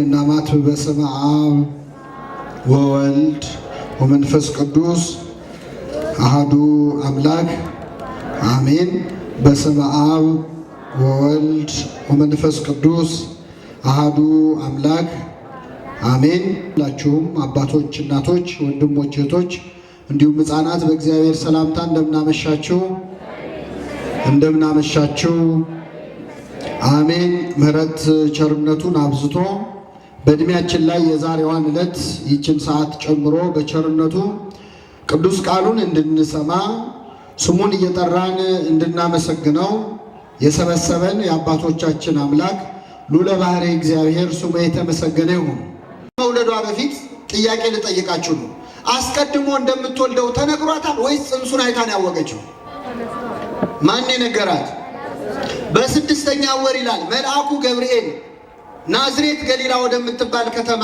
እናማት በስመ አብ ወወልድ ወመንፈስ ቅዱስ አሐዱ አምላክ አሜን። በስመ አብ ወወልድ ወመንፈስ ቅዱስ አሐዱ አምላክ አሜን። ሁላችሁም አባቶች፣ እናቶች፣ ወንድሞች፣ እህቶች እንዲሁም ሕፃናት በእግዚአብሔር ሰላምታ እንደምናመሻችሁ አሜን። ምሕረት ቸርነቱን አብዝቶ በእድሜያችን ላይ የዛሬዋን ዕለት ይችን ሰዓት ጨምሮ በቸርነቱ ቅዱስ ቃሉን እንድንሰማ ስሙን እየጠራን እንድናመሰግነው የሰበሰበን የአባቶቻችን አምላክ ልዑለ ባሕርይ እግዚአብሔር ስሙ የተመሰገነ ይሁን። መውለዷ በፊት ጥያቄ ልጠይቃችሁ ነው። አስቀድሞ እንደምትወልደው ተነግሯታል ወይስ ጽንሱን አይታ ነው ያወቀችው? ማን ነገራት? በስድስተኛ ወር ይላል መልአኩ ገብርኤል ናዝሬት ገሊላ ወደምትባል ከተማ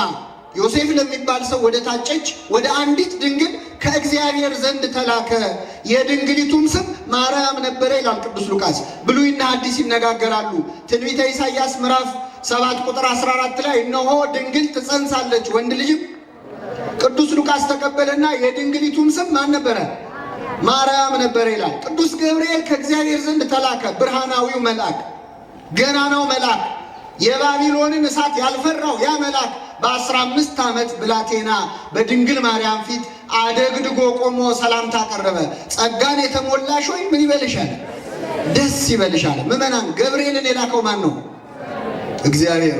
ዮሴፍ ለሚባል ሰው ወደ ታጨች ወደ አንዲት ድንግል ከእግዚአብሔር ዘንድ ተላከ። የድንግሊቱም ስም ማርያም ነበረ ይላል ቅዱስ ሉቃስ። ብሉይና ሐዲስ ይነጋገራሉ። ትንቢተ ኢሳይያስ ምዕራፍ 7 ቁጥር 14 ላይ እነሆ ድንግል ትጸንሳለች ወንድ ልጅም። ቅዱስ ሉቃስ ተቀበለና የድንግሊቱም ስም ማን ነበረ? ማርያም ነበረ ይላል። ቅዱስ ገብርኤል ከእግዚአብሔር ዘንድ ተላከ። ብርሃናዊው መልአክ፣ ገናናው መልአክ፣ የባቢሎንን እሳት ያልፈራው ያ መልአክ በ15 ዓመት ብላቴና በድንግል ማርያም ፊት አደግድጎ ቆሞ ሰላምታ ቀረበ። ጸጋን የተሞላሽ ሆይ ምን ይበልሻል? ደስ ይበልሻል። ምዕመናን፣ ገብርኤልን የላከው ማን ነው? እግዚአብሔር።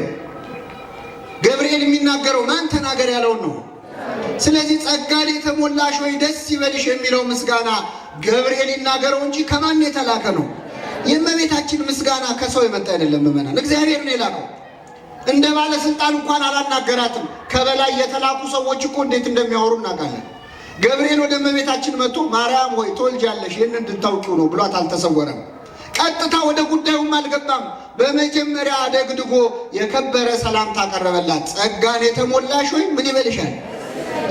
ገብርኤል የሚናገረው ማን ተናገር ያለውን ነው። ስለዚህ ጸጋን የተሞላሽ ሆይ ደስ ይበልሽ የሚለው ምስጋና ገብርኤል ይናገረው እንጂ ከማን የተላከ ነው? የእመቤታችን ምስጋና ከሰው የመጣ አይደለም። ምዕመናን፣ እግዚአብሔር ነው የላከው። እንደ ባለስልጣን እንኳን አላናገራትም። ከበላይ የተላኩ ሰዎች እኮ እንዴት እንደሚያወሩ እናውቃለን። ገብርኤል ወደ እመቤታችን መጥቶ ማርያም ሆይ ትወልጃለሽ ይህን እንድታውቂው ነው ብሏት አልተሰወረም። ቀጥታ ወደ ጉዳዩም አልገባም። በመጀመሪያ አደግድጎ የከበረ ሰላምታ አቀረበላት። ጸጋን የተሞላሽ ሆይ ምን ይበልሻል?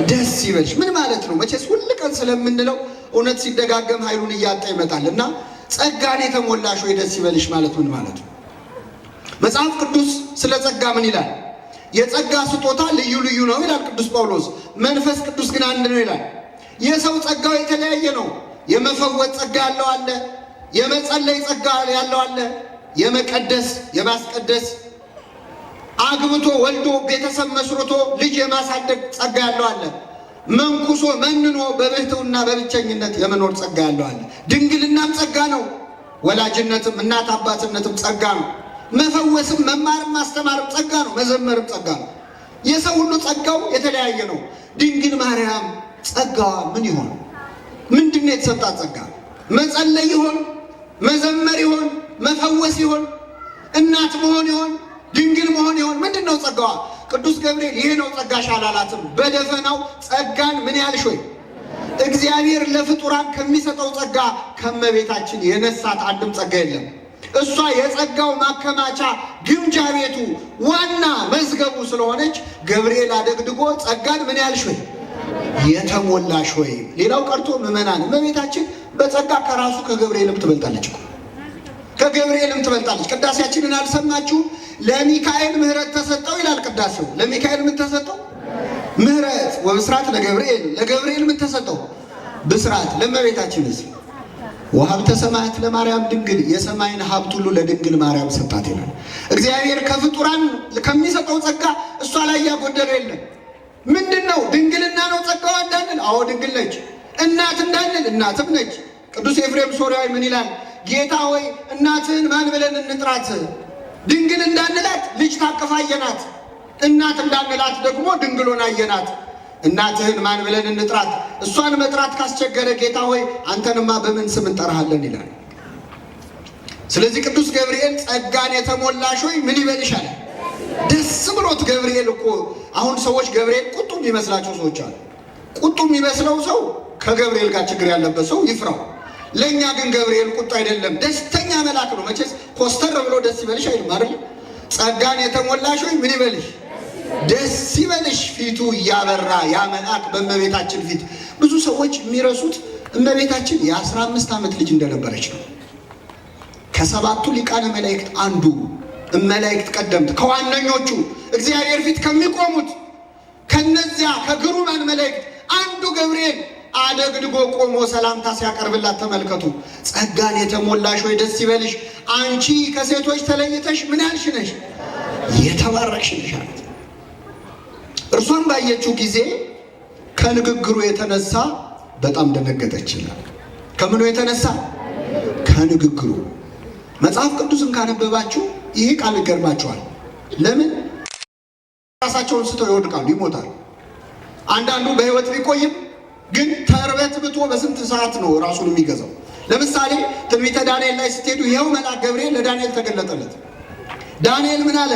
ደስ ይበልሽ። ምን ማለት ነው? መቼስ ሁል ቀን ስለምንለው እውነት ሲደጋገም ኃይሉን እያጣ ይመጣል እና ጸጋን የተሞላሽ ሆይ ደስ ይበልሽ ማለት ምን ማለት ነው? መጽሐፍ ቅዱስ ስለ ጸጋ ምን ይላል? የጸጋ ስጦታ ልዩ ልዩ ነው ይላል ቅዱስ ጳውሎስ። መንፈስ ቅዱስ ግን አንድ ነው ይላል። የሰው ጸጋው የተለያየ ነው። የመፈወጥ ጸጋ ያለው አለ፣ የመጸለይ ጸጋ ያለው አለ፣ የመቀደስ የማስቀደስ አግብቶ ወልዶ ቤተሰብ መስርቶ ልጅ የማሳደግ ጸጋ ያለው አለ። መንኩሶ መንኖ በብሕትውና በብቸኝነት የመኖር ጸጋ ያለው አለ። ድንግልናም ጸጋ ነው። ወላጅነትም እናት አባትነትም ጸጋ ነው። መፈወስም መማርም ማስተማርም ጸጋ ነው። መዘመርም ጸጋ ነው። የሰው ሁሉ ጸጋው የተለያየ ነው። ድንግል ማርያም ጸጋዋ ምን ይሆን? ምንድን ነው የተሰጣት ጸጋ? መጸለይ ይሆን? መዘመር ይሆን? መፈወስ ይሆን? እናት መሆን ይሆን? ድንግል መሆን ይሆን? ምንድን ነው ጸጋዋ? ቅዱስ ገብርኤል ይሄ ነው ጸጋሽ አላላትም። በደፈናው ጸጋን ምን ያልሽ ወይ? እግዚአብሔር ለፍጡራን ከሚሰጠው ጸጋ ከመቤታችን የነሳት አንድም ጸጋ የለም። እሷ የጸጋው ማከማቻ ግምጃ ቤቱ ዋና መዝገቡ ስለሆነች ገብርኤል አደግድጎ ጸጋን ምን ያልሽ ወይ? የተሞላሽ ወይ። ሌላው ቀርቶ ምዕመናን፣ እመቤታችን በጸጋ ከራሱ ከገብርኤልም ትበልጣለች እኮ። ከገብርኤልም ትበልጣለች። ቅዳሴያችንን አልሰማችሁ? ለሚካኤል ምሕረት ተሰጠው ይላል ቅዳሴው። ለሚካኤል ምን ተሰጠው? ምሕረት። ወብስራት ለገብርኤል። ለገብርኤል ምን ተሰጠው? ብስራት። ለእመቤታችንስ? ወሀብተ ሰማያት ለማርያም ድንግል፣ የሰማይን ሀብት ሁሉ ለድንግል ማርያም ሰጣት ይላል። እግዚአብሔር ከፍጡራን ከሚሰጠው ጸጋ እሷ ላይ ያጎደለው የለም። ምንድን ነው? ድንግልና ነው ጸጋዋ እንዳንል፣ አዎ ድንግል ነች። እናት እንዳንል፣ እናትም ነች። ቅዱስ ኤፍሬም ሶርያዊ ምን ይላል? ጌታ ሆይ እናትህን ማን ብለን እንጥራት? ድንግል እንዳንላት ልጅ ታቅፋ አየናት፣ እናት እንዳንላት ደግሞ ድንግሎን አየናት። እናትህን ማን ብለን እንጥራት? እሷን መጥራት ካስቸገረ ጌታ ሆይ አንተንማ በምን ስም እንጠራሃለን ይላል። ስለዚህ ቅዱስ ገብርኤል ጸጋን የተሞላሽ ሆይ ምን ይበልሻል? ደስ ብሎት። ገብርኤል እኮ አሁን ሰዎች ገብርኤል ቁጡ የሚመስላቸው ሰዎች አሉ። ቁጡ የሚመስለው ሰው ከገብርኤል ጋር ችግር ያለበት ሰው ይፍራው። ለእኛ ግን ገብርኤል ቁጡ አይደለም፣ ደስተኛ መልአክ ነው። መቼስ ኮስተር ብሎ ደስ ይበልሽ አይልም አይደል? ጸጋን የተሞላሽ ሆይ ምን ይበልሽ? ደስ ይበልሽ። ፊቱ እያበራ ያ መልአክ በእመቤታችን ፊት። ብዙ ሰዎች የሚረሱት እመቤታችን የ15 ዓመት ልጅ እንደነበረች ነው። ከሰባቱ ሊቃነ መላእክት አንዱ መላእክት ቀደምት ከዋነኞቹ እግዚአብሔር ፊት ከሚቆሙት ከነዚያ ከግሩማን መላእክት አንዱ ገብርኤል አደግድጎ ቆሞ ሰላምታ ሲያቀርብላት ተመልከቱ። ጸጋን የተሞላሽ ሆይ ደስ ይበልሽ፣ አንቺ ከሴቶች ተለይተሽ ምን ያልሽ ነሽ? የተባረክሽ ነሽ አላት። እርሷን ባየችው ጊዜ ከንግግሩ የተነሳ በጣም ደነገጠች ይላል። ከምኑ የተነሳ? ከንግግሩ። መጽሐፍ ቅዱስን ካነበባችሁ ይሄ ቃል ይገርማችኋል። ለምን ራሳቸውን ስተው ይወድቃሉ፣ ይሞታሉ። አንዳንዱ በሕይወት ቢቆይም ግን ተርበትብቶ በስንት ሰዓት ነው ራሱን የሚገዛው። ለምሳሌ ትንቢተ ዳንኤል ላይ ስትሄዱ ይኸው መልአክ ገብርኤል ለዳንኤል ተገለጠለት። ዳንኤል ምን አለ?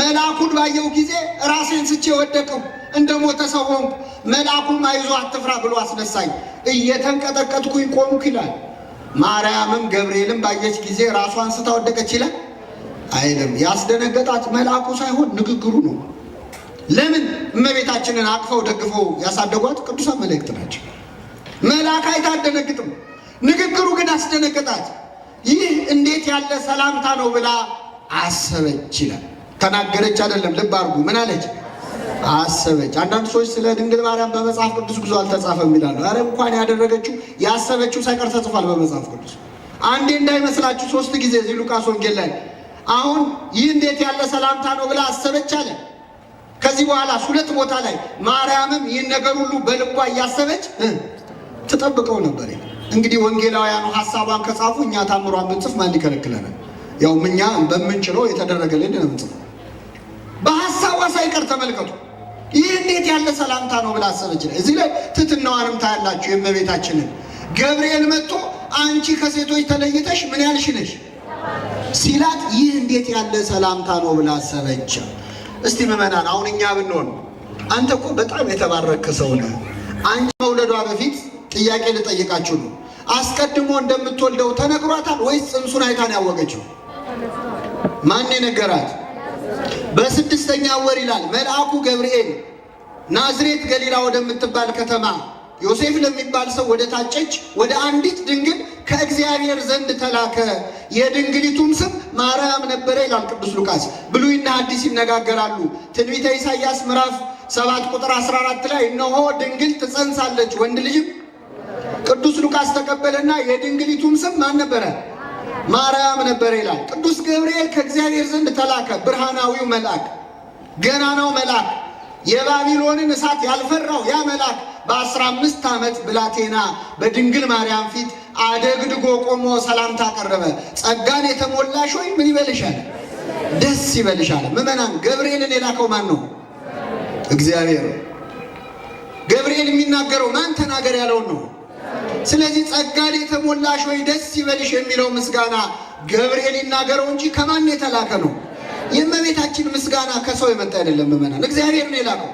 መልአኩን ባየው ጊዜ ራሴን ስቼ ወደቅሁ፣ እንደ ሞተ ሰው ሆንኩ። መልአኩም አይዞህ አትፍራ ብሎ አስነሳኝ፣ እየተንቀጠቀጥኩኝ ቆምኩ ይላል። ማርያምም ገብርኤልም ባየች ጊዜ ራሷን ስታ ወደቀች ይላል አይልም። ያስደነገጣት መልአኩ ሳይሆን ንግግሩ ነው። ለምን? እመቤታችንን አቅፈው ደግፈው ያሳደጓት ቅዱሳን መላእክት ናቸው። መልአክ አይታ አትደነግጥም፣ ንግግሩ ግን አስደነገጣት። ይህ እንዴት ያለ ሰላምታ ነው ብላ አሰበች ይላል። ተናገረች አይደለም፣ ልብ አድርጉ። ምን አለች? አሰበች። አንዳንድ ሰዎች ስለ ድንግል ማርያም በመጽሐፍ ቅዱስ ብዙ አልተጻፈም ይላሉ። አረ እንኳን ያደረገችው ያሰበችው ሳይቀር ተጽፏል በመጽሐፍ ቅዱስ። አንዴ እንዳይመስላችሁ 3 ጊዜ እዚህ ሉቃስ ወንጌል ላይ አሁን ይህ እንዴት ያለ ሰላምታ ነው ብላ አሰበች አለ። ከዚህ በኋላ 2 ቦታ ላይ ማርያምም ይህን ነገር ሁሉ በልቧ እያሰበች ትጠብቀው ነበር። እንግዲህ ወንጌላውያኑ ሐሳቧን ከጻፉ እኛ ታምሯን ብንጽፍ ማን ይከለክለናል? ያው እኛ በምንችለው የተደረገልን ነው የምንጽፈው። በሐሳቧ ሳይቀር ተመልከቱ። ይህ እንዴት ያለ ሰላምታ ነው ብላ አሰበች። እዚህ ላይ ትሕትናዋንም ታያላችሁ የእመቤታችንን። ገብርኤል መጥቶ አንቺ ከሴቶች ተለይተሽ ምን ያልሽ ነሽ ሲላት ይህ እንዴት ያለ ሰላምታ ነው ብላ አሰበች። እስቲ ምዕመናን አሁን እኛ ብንሆን አንተ እኮ በጣም የተባረክ ሰው ነህ። አንቺ መውለዷ በፊት ጥያቄ ልጠይቃችሁ ነው። አስቀድሞ እንደምትወልደው ተነግሯታል ወይስ ጽንሱን አይታ ነው ያወቀችው? ማን የነገራት? በ6ኛ ወር ይላል መልአኩ ገብርኤል ናዝሬት ገሊላ ወደምትባል ከተማ ዮሴፍ ለሚባል ሰው ወደ ታጨች ወደ አንዲት ድንግል ከእግዚአብሔር ዘንድ ተላከ። የድንግሊቱም ስም ማርያም ነበረ ይላል ቅዱስ ሉቃስ። ብሉይና ሐዲስ ይነጋገራሉ። ትንቢተ ኢሳይያስ ምዕራፍ 7 ቁጥር 14 ላይ እነሆ ድንግል ትጸንሳለች ወንድ ልጅም። ቅዱስ ሉቃስ ተቀበለና የድንግሊቱም ስም ማን ነበረ? ማርያም ነበረ ይላል። ቅዱስ ገብርኤል ከእግዚአብሔር ዘንድ ተላከ። ብርሃናዊው መልአክ፣ ገናናው መልአክ፣ የባቢሎንን እሳት ያልፈራው ያ መልአክ በ15 ዓመት ብላቴና በድንግል ማርያም ፊት አደግድጎ ቆሞ ሰላምታ አቀረበ። ጸጋን የተሞላሽ ሆይ ምን ይበልሻል? ደስ ይበልሻል። ምዕመናን ገብርኤልን የላከው ማን ነው? እግዚአብሔር። ገብርኤል የሚናገረው ማን ተናገር ያለውን ነው። ስለዚህ ጸጋን የተሞላሽ ሆይ ደስ ይበልሽ የሚለው ምስጋና ገብርኤል ይናገረው እንጂ ከማን የተላከ ነው? የእመቤታችን ምስጋና ከሰው የመጣ አይደለም። ምዕመናን እግዚአብሔር ነው የላከው።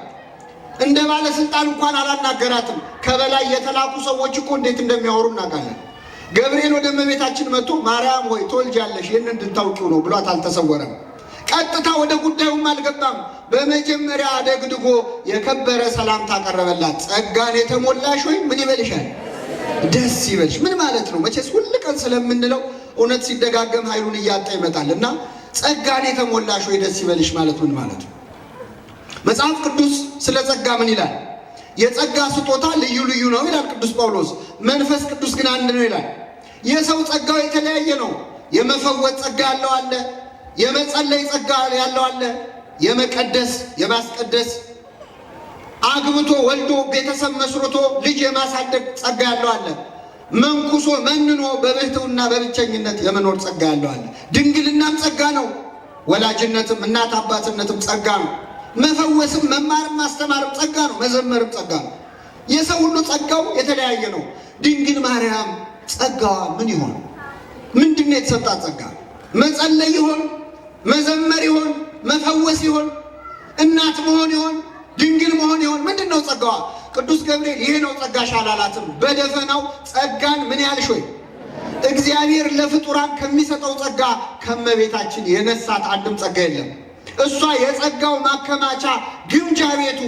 እንደ ባለስልጣን እንኳን አላናገራትም። ከበላይ የተላኩ ሰዎች እኮ እንዴት እንደሚያወሩ እናውቃለን። ገብርኤል ወደ እመቤታችን መጥቶ ማርያም ሆይ ትወልጃለሽ ይህን እንድታውቂው ነው ብሏት አልተሰወረም። ቀጥታ ወደ ጉዳዩም አልገባም። በመጀመሪያ አደግድጎ የከበረ ሰላምታ አቀረበላት። ጸጋን የተሞላሽ ሆይ ምን ይበልሻል? ደስ ይበልሽ። ምን ማለት ነው? መቼስ ሁል ቀን ስለምንለው እውነት ሲደጋገም ኃይሉን እያጣ ይመጣል እና ጸጋን የተሞላሽ ሆይ ደስ ይበልሽ ማለት ምን ማለት ነው? መጽሐፍ ቅዱስ ስለ ጸጋ ምን ይላል? የጸጋ ስጦታ ልዩ ልዩ ነው ይላል ቅዱስ ጳውሎስ። መንፈስ ቅዱስ ግን አንድ ነው ይላል። የሰው ጸጋው የተለያየ ነው። የመፈወጥ ጸጋ ያለው አለ፣ የመጸለይ ጸጋ ያለው አለ፣ የመቀደስ የማስቀደስ አግብቶ ወልዶ ቤተሰብ መስርቶ ልጅ የማሳደግ ጸጋ ያለው አለ። መንኩሶ መንኖ በብሕትውና በብቸኝነት የመኖር ጸጋ ያለው አለ። ድንግልናም ጸጋ ነው። ወላጅነትም እናት አባትነትም ጸጋ ነው። መፈወስም መማርም ማስተማርም ጸጋ ነው። መዘመርም ጸጋ ነው። የሰው ሁሉ ጸጋው የተለያየ ነው። ድንግል ማርያም ጸጋዋ ምን ይሆን? ምንድነው የተሰጣት ጸጋ? መጸለይ ይሆን? መዘመር ይሆን? መፈወስ ይሆን? እናት መሆን ይሆን? ድንግል መሆን ይሆን? ምንድነው ጸጋዋ? ቅዱስ ገብርኤል ይሄ ነው ጸጋሽ አላላትም። በደፈናው ጸጋን ምን ያልሽ ሆይ እግዚአብሔር ለፍጡራን ከሚሰጠው ጸጋ ከመቤታችን የነሳት አንድም ጸጋ የለም። እሷ የጸጋው ማከማቻ ግምጃ ቤቱ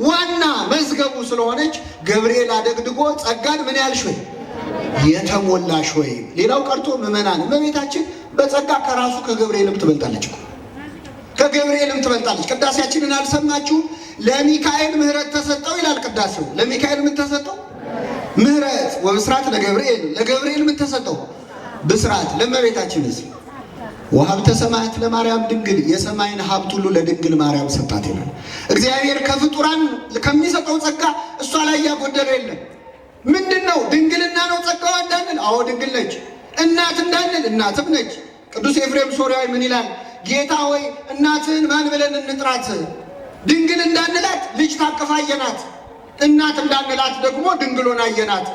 ዋና መዝገቡ ስለሆነች ገብርኤል አደግድጎ ጸጋን ምን ያልሽ ሆይ የተሞላሽ ሆይ። ሌላው ቀርቶ ምዕመናን እመቤታችን በጸጋ ከራሱ ከገብርኤልም ትበልጣለች እኮ። ከገብርኤልም ትበልጣለች። ቅዳሴያችንን አልሰማችሁ? ለሚካኤል ምህረት ተሰጠው ይላል ቅዳሴው። ለሚካኤል ምን ተሰጠው? ምህረት። ወብስራት ለገብርኤል፣ ለገብርኤል ምን ተሰጠው? ብስራት። ለእመቤታችንስ ወሀብተ ሰማያት ለማርያም ድንግል፣ የሰማይን ሀብት ሁሉ ለድንግል ማርያም ሰጣት ይላል። እግዚአብሔር ከፍጡራን ከሚሰጠው ጸጋ እሷ ላይ ያጎደለው የለም። ምንድነው? ድንግልና ነው ጸጋዋ እንዳንል፣ አዎ ድንግል ነች። እናት እንዳንል፣ እናትም ነች። ቅዱስ ኤፍሬም ሶርያዊ ምን ይላል? ጌታ ሆይ እናትህን ማን ብለን እንጥራት? ድንግል እንዳንላት ልጅ ታቅፋ አየናት፣ እናት እንዳንላት ደግሞ ድንግሎን አየናት።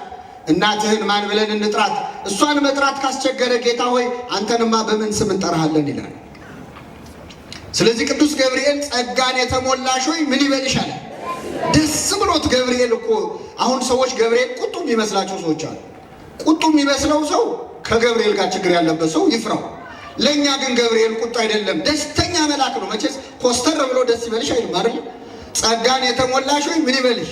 እናትህን ማን ብለን እንጥራት? እሷን መጥራት ካስቸገረ ጌታ ሆይ አንተንማ በምን ስም እንጠራሃለን ይላል። ስለዚህ ቅዱስ ገብርኤል ጸጋን የተሞላሽ ሆይ ምን ይበልሻል? ደስ ብሎት። ገብርኤል እኮ አሁን ሰዎች ገብርኤል ቁጡ የሚመስላቸው ሰዎች አሉ። ቁጡ የሚመስለው ሰው ከገብርኤል ጋር ችግር ያለበት ሰው ይፍራው። ለእኛ ግን ገብርኤል ቁጡ አይደለም፣ ደስተኛ መልአክ ነው። መቼስ ኮስተር ብሎ ደስ ይበልሽ አይልም አይደል? ጸጋን የተሞላሽ ሆይ ምን ይበልሽ?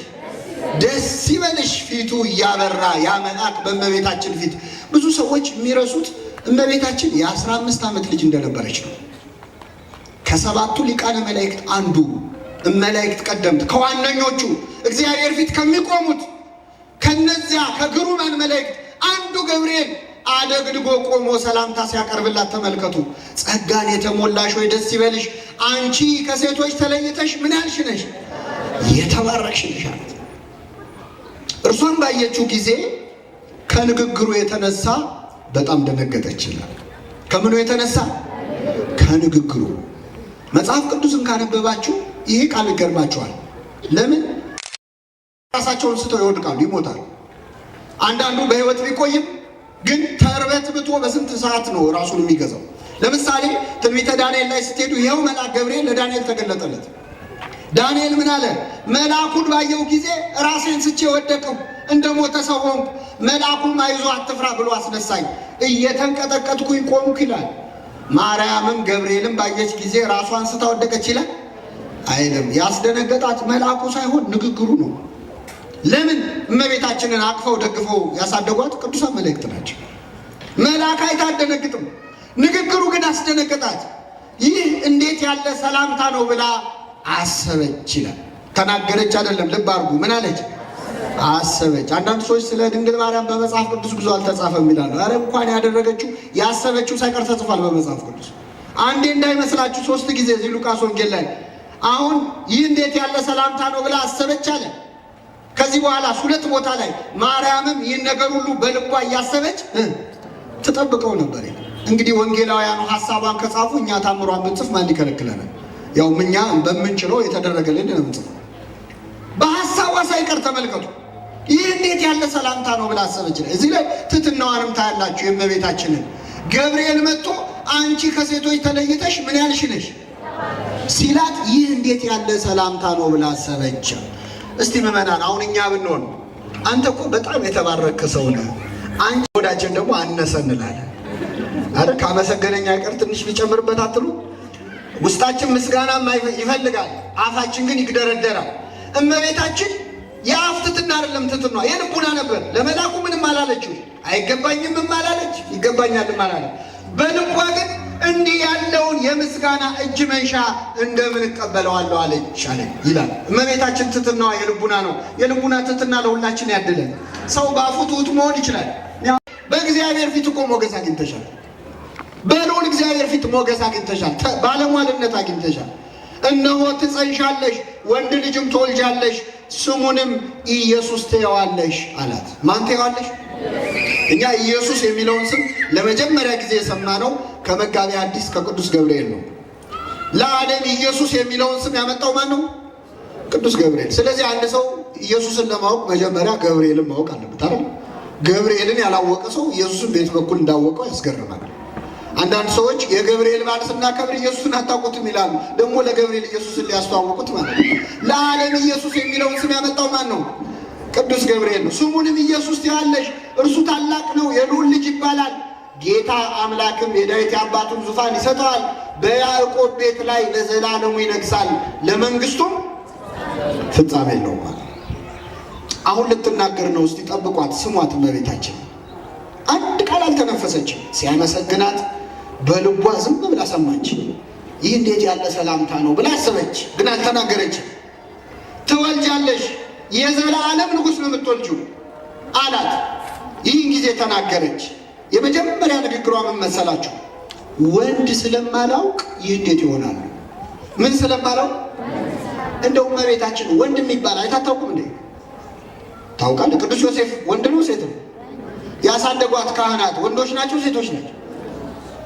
ደስ ይበልሽ። ፊቱ እያበራ ያ መልአክ በእመቤታችን ፊት። ብዙ ሰዎች የሚረሱት እመቤታችን የ15 ዓመት ልጅ እንደነበረች ነው። ከሰባቱ ሊቃነ መላእክት አንዱ መላእክት ቀደምት ከዋነኞቹ እግዚአብሔር ፊት ከሚቆሙት ከነዚያ ከግሩማን መላእክት አንዱ ገብርኤል አደግድጎ ቆሞ ሰላምታ ሲያቀርብላት ተመልከቱ። ጸጋን የተሞላሽ ሆይ ደስ ይበልሽ፣ አንቺ ከሴቶች ተለይተሽ ምን ያልሽ ነሽ? የተባረክሽ ነሽ አላት። እርሷን ባየችው ጊዜ ከንግግሩ የተነሳ በጣም ደነገጠች ይላል። ከምኑ የተነሳ? ከንግግሩ። መጽሐፍ ቅዱስን ካነበባችሁ ይሄ ቃል ይገርማችኋል። ለምን ራሳቸውን ስተው ይወድቃሉ፣ ይሞታሉ። አንዳንዱ በሕይወት ቢቆይም ግን ተርበትብቶ በስንት ሰዓት ነው ራሱን የሚገዛው። ለምሳሌ ትንቢተ ዳንኤል ላይ ስትሄዱ ይኸው መልአክ ገብርኤል ለዳንኤል ተገለጠለት። ዳንኤል ምን አለ? መልአኩን ባየው ጊዜ ራሴን ስቼ ወደቅሁ፣ እንደ ሞተ ሰው ሆንኩ። መልአኩም አይዞህ አትፍራ ብሎ አስነሳኝ፣ እየተንቀጠቀጥኩኝ ቆምኩ ይላል። ማርያምም ገብርኤልም ባየች ጊዜ ራሷን ስታ ወደቀች ይላል አይልም። ያስደነገጣት መልአኩ ሳይሆን ንግግሩ ነው። ለምን? እመቤታችንን አቅፈው ደግፈው ያሳደጓት ቅዱሳን መላእክት ናቸው። መልአክ አይታ አትደነግጥም፣ ንግግሩ ግን አስደነገጣት። ይህ እንዴት ያለ ሰላምታ ነው ብላ አሰበች ይላል። ተናገረች አይደለም፣ ልብ አድርጉ። ምን አለች? አሰበች። አንዳንድ ሰዎች ስለ ድንግል ማርያም በመጽሐፍ ቅዱስ ብዙ አልተጻፈም ይላሉ። ኧረ እንኳን ያደረገችው ያሰበችው ሳይቀር ተጽፏል በመጽሐፍ ቅዱስ። አንዴ እንዳይመስላችሁ 3 ጊዜ እዚህ ሉቃስ ወንጌል ላይ አሁን ይህ እንዴት ያለ ሰላምታ ነው ብላ አሰበች አለ። ከዚህ በኋላ 2 ቦታ ላይ ማርያምም ይህን ነገር ሁሉ በልቧ እያሰበች ትጠብቀው ነበር። እንግዲህ ወንጌላውያኑ ሐሳቧን ከጻፉ እኛ ታምሯን ብንጽፍ ማን ይከለክለናል? ያው እኛ በምንችለው የተደረገልን ነው የምንጽፈው። በሐሳቧ ሳይቀር ተመልከቱ። ይህ እንዴት ያለ ሰላምታ ነው ብላ አሰበች። እዚህ ላይ ትሕትናዋንም ታያላችሁ የእመቤታችንን። ገብርኤል መጥቶ አንቺ ከሴቶች ተለይተሽ ምን ያልሽ ነሽ ሲላት ይህ እንዴት ያለ ሰላምታ ነው ብላ አሰበች። እስቲ ምዕመናን አሁን እኛ ብንሆን አንተ እኮ በጣም የተባረክ ሰው ነህ፣ አንቺ ወዳችን ደግሞ አነሰ እንላለን። አረ ካመሰገነኛ አይቀር ትንሽ ሊጨምርበት አትሉ? ውስጣችን ምስጋናም ይፈልጋል፣ አፋችን ግን ይግደረደራል። እመቤታችን የአፍ ትሕትና አይደለም ትሕትና የልቡና ነበር። ለመላኩ ምንም አላለችው፣ አይገባኝም አላለች፣ ይገባኛልም አላለች። በልቧ ግን እንዲህ ያለውን የምስጋና እጅ መንሻ እንደምን እቀበለዋለሁ አለች አለ ይላል። እመቤታችን ትሕትናዋ የልቡና ነው። የልቡና ትሕትና ለሁላችን ያድለን። ሰው በአፉ ትሑት መሆን ይችላል። በእግዚአብሔር ፊት እኮ ሞገስ አግኝተሻል። በልዑል እግዚአብሔር ፊት ሞገስ አግኝተሻል። ባለሟልነት አግኝተሻል። እነሆ ትጸንሻለሽ፣ ወንድ ልጅም ትወልጃለሽ፣ ስሙንም ኢየሱስ ትዪዋለሽ አላት። ማን ትዪዋለሽ? እኛ ኢየሱስ የሚለውን ስም ለመጀመሪያ ጊዜ የሰማነው ከመጋቤ ሐዲስ ከቅዱስ ገብርኤል ነው። ለዓለም ኢየሱስ የሚለውን ስም ያመጣው ማን ነው? ቅዱስ ገብርኤል። ስለዚህ አንድ ሰው ኢየሱስን ለማወቅ መጀመሪያ ገብርኤልን ማወቅ አለበት አይደል? ገብርኤልን ያላወቀ ሰው ኢየሱስን በየት በኩል እንዳወቀው ያስገርማል። አንዳንድ ሰዎች የገብርኤል በዓል ስናከብር ኢየሱስን አታውቁትም ይላሉ። ደግሞ ለገብርኤል ኢየሱስን ሊያስተዋውቁት ማለት ነው። ለዓለም ኢየሱስ የሚለውን ስም ያመጣው ማን ነው? ቅዱስ ገብርኤል ነው። ስሙንም ኢየሱስ ትዪዋለሽ፣ እርሱ ታላቅ ነው፣ የልዑል ልጅ ይባላል። ጌታ አምላክም የዳዊት አባቱን ዙፋን ይሰጠዋል፣ በያዕቆብ ቤት ላይ ለዘላለሙ ይነግሣል፣ ለመንግስቱም ፍጻሜ የለውም ማለት። አሁን ልትናገር ነው። እስቲ ጠብቋት፣ ስሟት። እመቤታችን አንድ ቃል አልተነፈሰችም። ሲያመሰግናት በልቧ ዝም ብላ ሰማች። ይህ እንዴት ያለ ሰላምታ ነው ብላ አሰበች፣ ግን አልተናገረችም። ትወልጃለሽ፣ የዘላለም ንጉሥ ነው የምትወልጂው አላት። ይህን ጊዜ ተናገረች። የመጀመሪያ ንግግሯ ምን መሰላችሁ? ወንድ ስለማላውቅ ይህ እንዴት ይሆናል? ምን ስለማላውቅ? እንደውም እመቤታችን ወንድ የሚባል አይታታውቁም እንዴ? ታውቃለህ? ቅዱስ ዮሴፍ ወንድ ነው ሴት ነው? ያሳደጓት ካህናት ወንዶች ናቸው ሴቶች ናቸው?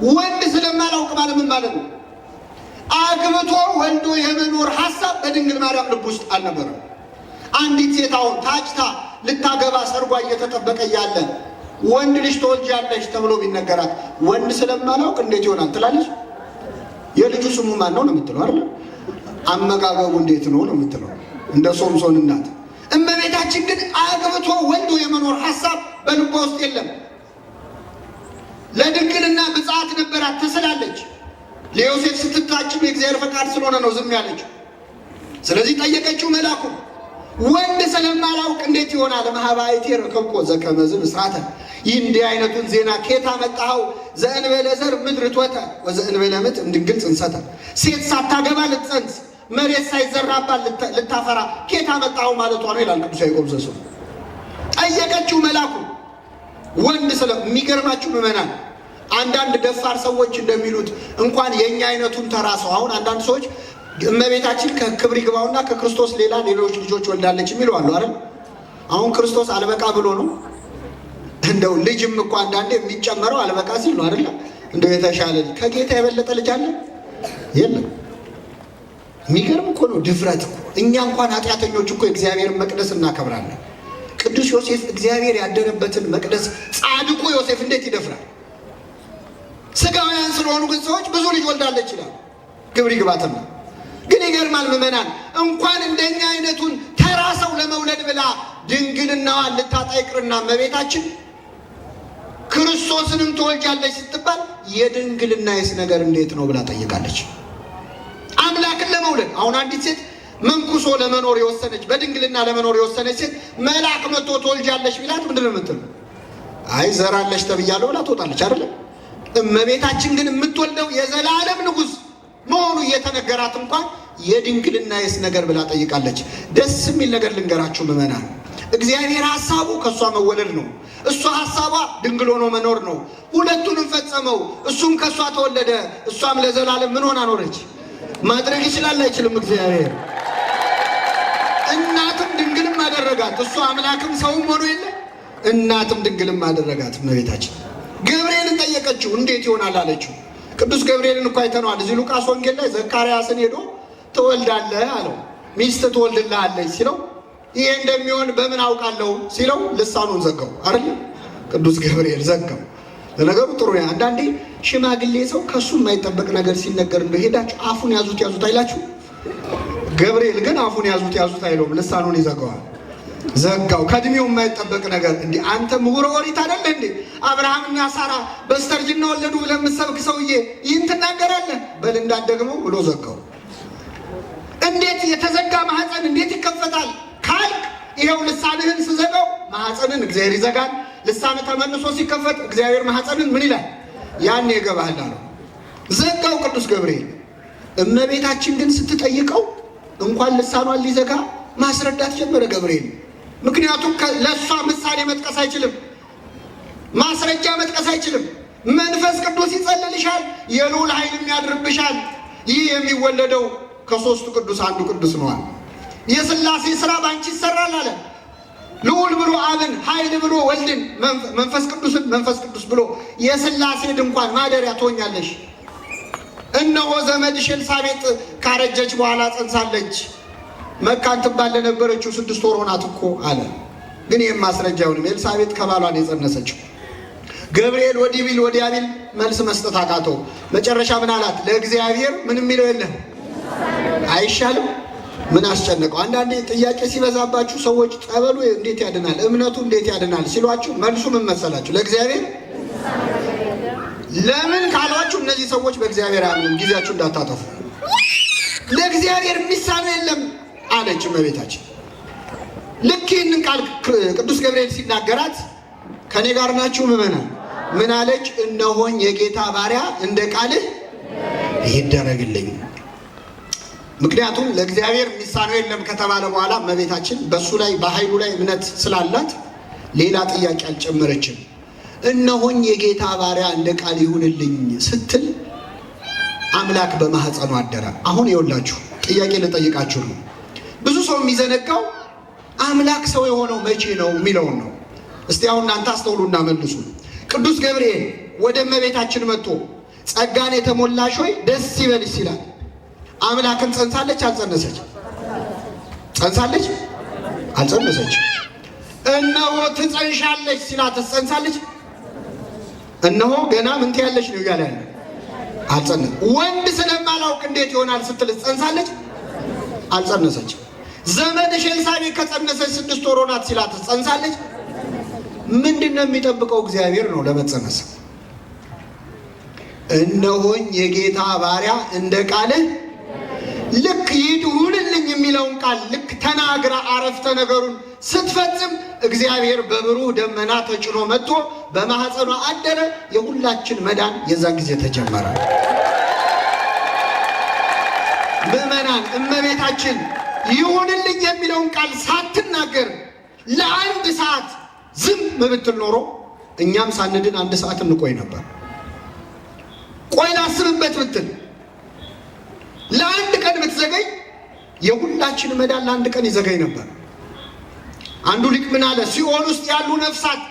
ወንድ ስለማላውቅ ማለት ምን ማለት ነው? አግብቶ ወልዶ የመኖር ሐሳብ በድንግል ማርያም ልብ ውስጥ አልነበረም። አንዲት ሴት አሁን ታጭታ ልታገባ ሰርጓ እየተጠበቀ እያለ ወንድ ልጅ ትወልጃለሽ ተብሎ ቢነገራት ወንድ ስለማላውቅ እንዴት ይሆናል ትላለች? የልጁ ስሙ ማን ነው ነው የምትለው አይደል? አመጋገቡ እንዴት ነው ነው የምትለው፣ እንደ ሶምሶን እናት። እመቤታችን ግን አግብቶ ወልዶ የመኖር ሐሳብ በልቧ ውስጥ የለም። ለድንግልና ብጽዓት ነበራት፣ ተስላለች። ለዮሴፍ ስትታጭም የእግዚአብሔር ፈቃድ ስለሆነ ነው ዝም ያለችው። ስለዚህ ጠየቀችው መልአኩ፣ ወንድ ስለማላውቅ እንዴት ይሆናል? መሃባይቴ ረከብኮ ዘከመዝ ብስራተ፣ ይህ እንዲህ አይነቱን ዜና ኬታ መጣኸው? ዘእንበለ ዘር ምድር ቶተ ወዘእንበለ ምጥ እምድንግል ጽንሰተ፣ ሴት ሳታገባ ልትጸንስ መሬት ሳይዘራባት ልታፈራ ኬታ መጣኸው ማለቷ ነው ይላል ቅዱስ ያዕቆብ ዘሥሩግ። ጠየቀችው መልአኩ ወንድ የሚገርማችሁ ምዕመናን፣ አንዳንድ ደፋር ሰዎች እንደሚሉት እንኳን የኛ አይነቱን ተራ ሰው፣ አሁን አንዳንድ ሰዎች እመቤታችን ከክብር ይግባውና ከክርስቶስ ሌላ ሌሎች ልጆች ወልዳለች የሚሉ አሉ አይደል? አሁን ክርስቶስ አልበቃ ብሎ ነው እንደው ልጅም እኮ አንዳንዴ የሚጨመረው አልበቃ ሲል ነው አይደል? እንደው የተሻለ ከጌታ የበለጠ ልጅ አለ የለም። የሚገርም እኮ ነው ድፍረት እኮ። እኛ እንኳን ኃጢአተኞች እኮ የእግዚአብሔርን መቅደስ እናከብራለን። ቅዱስ ዮሴፍ እግዚአብሔር ያደረበትን መቅደስ ጻድቁ ዮሴፍ እንዴት ይደፍራል? ስጋውያን ስለሆኑ ግን ሰዎች ብዙ ልጅ ወልዳለች ይላል። ክብር ይግባትና ግን ይገርማል ምዕመናን፣ እንኳን እንደኛ አይነቱን ተራ ሰው ለመውለድ ብላ ድንግልናዋን ልታጣ ይቅርና እመቤታችን ክርስቶስንም ትወልጃለች ስትባል የድንግልናዬስ ነገር እንዴት ነው ብላ ጠይቃለች። አምላክን ለመውለድ አሁን አንዲት ሴት መንኩሶ ለመኖር የወሰነች በድንግልና ለመኖር የወሰነች ሴት መልአክ መጥቶ ትወልጃለች ቢላት ምንድን ነው የምትለው? አይ ዘራለች ተብያለሁ ብላ ትወጣለች አይደለም። እመቤታችን ግን የምትወልደው የዘላለም ንጉሥ መሆኑ እየተነገራት እንኳን የድንግልናዬስ ነገር ብላ ጠይቃለች። ደስ የሚል ነገር ልንገራችሁ ምዕመናን፣ እግዚአብሔር ሐሳቡ ከእሷ መወለድ ነው። እሷ ሐሳቧ ድንግል ሆኖ መኖር ነው። ሁለቱንም ፈጸመው። እሱም ከእሷ ተወለደ፣ እሷም ለዘላለም ምን ሆና ኖረች? ማድረግ ይችላል አይችልም? እግዚአብሔር እናትም ድንግልም አደረጋት። እሷ አምላክም ሰውም ሆኖ የለ እናትም ድንግልም አደረጋት። እመቤታችን ገብርኤልን ጠየቀችው፣ እንዴት ይሆናል አለችው። ቅዱስ ገብርኤልን እኮ አይተነዋል። እዚህ ሉቃስ ወንጌል ላይ ዘካርያስን ሄዶ ትወልዳለህ አለው። ሚስት ትወልድልሃለች ሲለው ይሄ እንደሚሆን በምን አውቃለሁ ሲለው ልሳኑን ዘጋው አይደል? ቅዱስ ገብርኤል ዘጋው። ለነገሩ ጥሩ ነው። አንዳንዴ ሽማግሌ ሰው ከሱ የማይጠበቅ ነገር ሲነገር እንደው ሄዳችሁ አፉን ያዙት አይላችሁ? ገብርኤል ግን አፉን ያዙት አይለውም፣ ልሳኑን ይዘጋዋል። ዘጋው። ከእድሜው የማይጠበቅ ነገር እንዴ! አንተ ምሁረ ኦሪት አይደለ እንዴ? አብርሃምና ሳራ በስተርጅና ወለዱ ብለህ የምትሰብክ ሰውዬ ይህን ትናገራለህ? በል እንዳትደግመው ብሎ ዘጋው። እንዴት የተዘጋ ማህፀን እንዴት ይከፈታል ካልክ ይኸው ልሳንህን ስዘጋው ማህፀንን እግዚአብሔር ይዘጋል። ልሳንህ ተመልሶ ሲከፈት እግዚአብሔር ማህፀንን ምን ይላል? ያኔ ይገባሃል አለው። ዘጋው ቅዱስ ገብርኤል። እመቤታችን ግን ስትጠይቀው እንኳን ልሳኗን ሊዘጋ ማስረዳት ጀመረ ገብርኤል። ምክንያቱም ለእሷ ምሳሌ መጥቀስ አይችልም፣ ማስረጃ መጥቀስ አይችልም። መንፈስ ቅዱስ ይጸልልሻል፣ የልዑል ኃይልም ያድርብሻል። ይህ የሚወለደው ከሦስቱ ቅዱስ አንዱ ቅዱስ ነዋል። የሥላሴ ሥራ ባንቺ ይሰራል አለ። ልዑል ብሎ አብን፣ ኃይል ብሎ ወልድን፣ መንፈስ ቅዱስን መንፈስ ቅዱስ ብሎ የሥላሴ ድንኳን ማደሪያ ትሆኛለሽ። እነሆ ዘመድሽ ኤልሳቤጥ ካረጀች በኋላ ጸንሳለች። መካን ትባል ለነበረችው 6 ወር ሆናት እኮ አለ። ግን ይህም ማስረጃ አይሆንም። ኤልሳቤጥ ከባሏን የጸነሰችው። ገብርኤል ወዲህ ቢል ወዲያ ቢል መልስ መስጠት አቃተው። መጨረሻ ምን አላት? ለእግዚአብሔር ምን የሚለው የለም አይሻልም? ምን አስጨነቀው? አንዳንዴ ጥያቄ ሲበዛባችሁ ሰዎች ጸበሉ እንዴት ያድናል፣ እምነቱ እንዴት ያድናል ሲሏችሁ መልሱ ምን መሰላችሁ? ለእግዚአብሔር ለምን ካሏችሁ እነዚህ ሰዎች በእግዚአብሔር አያምኑም። ጊዜያችሁ እንዳታጠፉ። ለእግዚአብሔር የሚሳነው የለም አለች እመቤታችን። ልክ ይህንን ቃል ቅዱስ ገብርኤል ሲናገራት ከኔ ጋር ናችሁ ምዕመናን? ምን አለች? እነሆኝ የጌታ ባሪያ እንደ ቃልህ ይደረግልኝ። ምክንያቱም ለእግዚአብሔር የሚሳነው የለም ከተባለ በኋላ እመቤታችን በሱ ላይ በኃይሉ ላይ እምነት ስላላት ሌላ ጥያቄ አልጨመረችም። እነሆኝ የጌታ ባሪያ እንደ ቃል ይሁንልኝ ስትል አምላክ በማህፀኑ አደረ። አሁን ይኸውላችሁ ጥያቄ ልጠይቃችሁ ነው። ብዙ ሰው የሚዘነጋው አምላክ ሰው የሆነው መቼ ነው የሚለውን ነው። እስቲ አሁን እናንተ አስተውሉና መልሱ። ቅዱስ ገብርኤል ወደ እመቤታችን መጥቶ ጸጋን የተሞላሽ ሆይ ደስ ይበልሽ ይላል። አምላክን ጸንሳለች አልጸነሰች? ጸንሳለች አልጸነሰች? እነሆ ትጸንሻለች ሲላት ጸንሳለች? እነሆ ገና ምን ትያለሽ ነው እያለ ያለ አልጸነሰች። ወንድ ስለማላውቅ እንዴት ይሆናል ስትል ጸንሳለች? አልጸነሰች። ዘመድሽ ኤልሳቤጥ ከጸነሰች 6 ወር ሆናት ሲላት ጸንሳለች? ምንድነው የሚጠብቀው? እግዚአብሔር ነው ለመጸነስ። እነሆኝ የጌታ ባሪያ እንደ ቃልህ ልክ ይሁንልኝ የሚለውን ቃል ልክ ተናግራ አረፍተ ነገሩን ስትፈጽም እግዚአብሔር በብሩህ ደመና ተጭኖ መጥቶ በማህፀኗ አደረ። የሁላችን መዳን የዛን ጊዜ ተጀመረ። ምዕመናን እመቤታችን ይሁንልኝ የሚለውን ቃል ሳትናገር ለአንድ ሰዓት ዝም ብትል ኖሮ እኛም ሳንድን 1 ሰዓት እንቆይ ነበር። ቆይ ላስብበት ብትል ለአንድ ቀን ብትዘገይ የሁላችን መዳን ለአንድ ቀን ይዘገይ ነበር። አንዱ ሊቅ ምን አለ? ሲኦል ውስጥ ያሉ ነፍሳት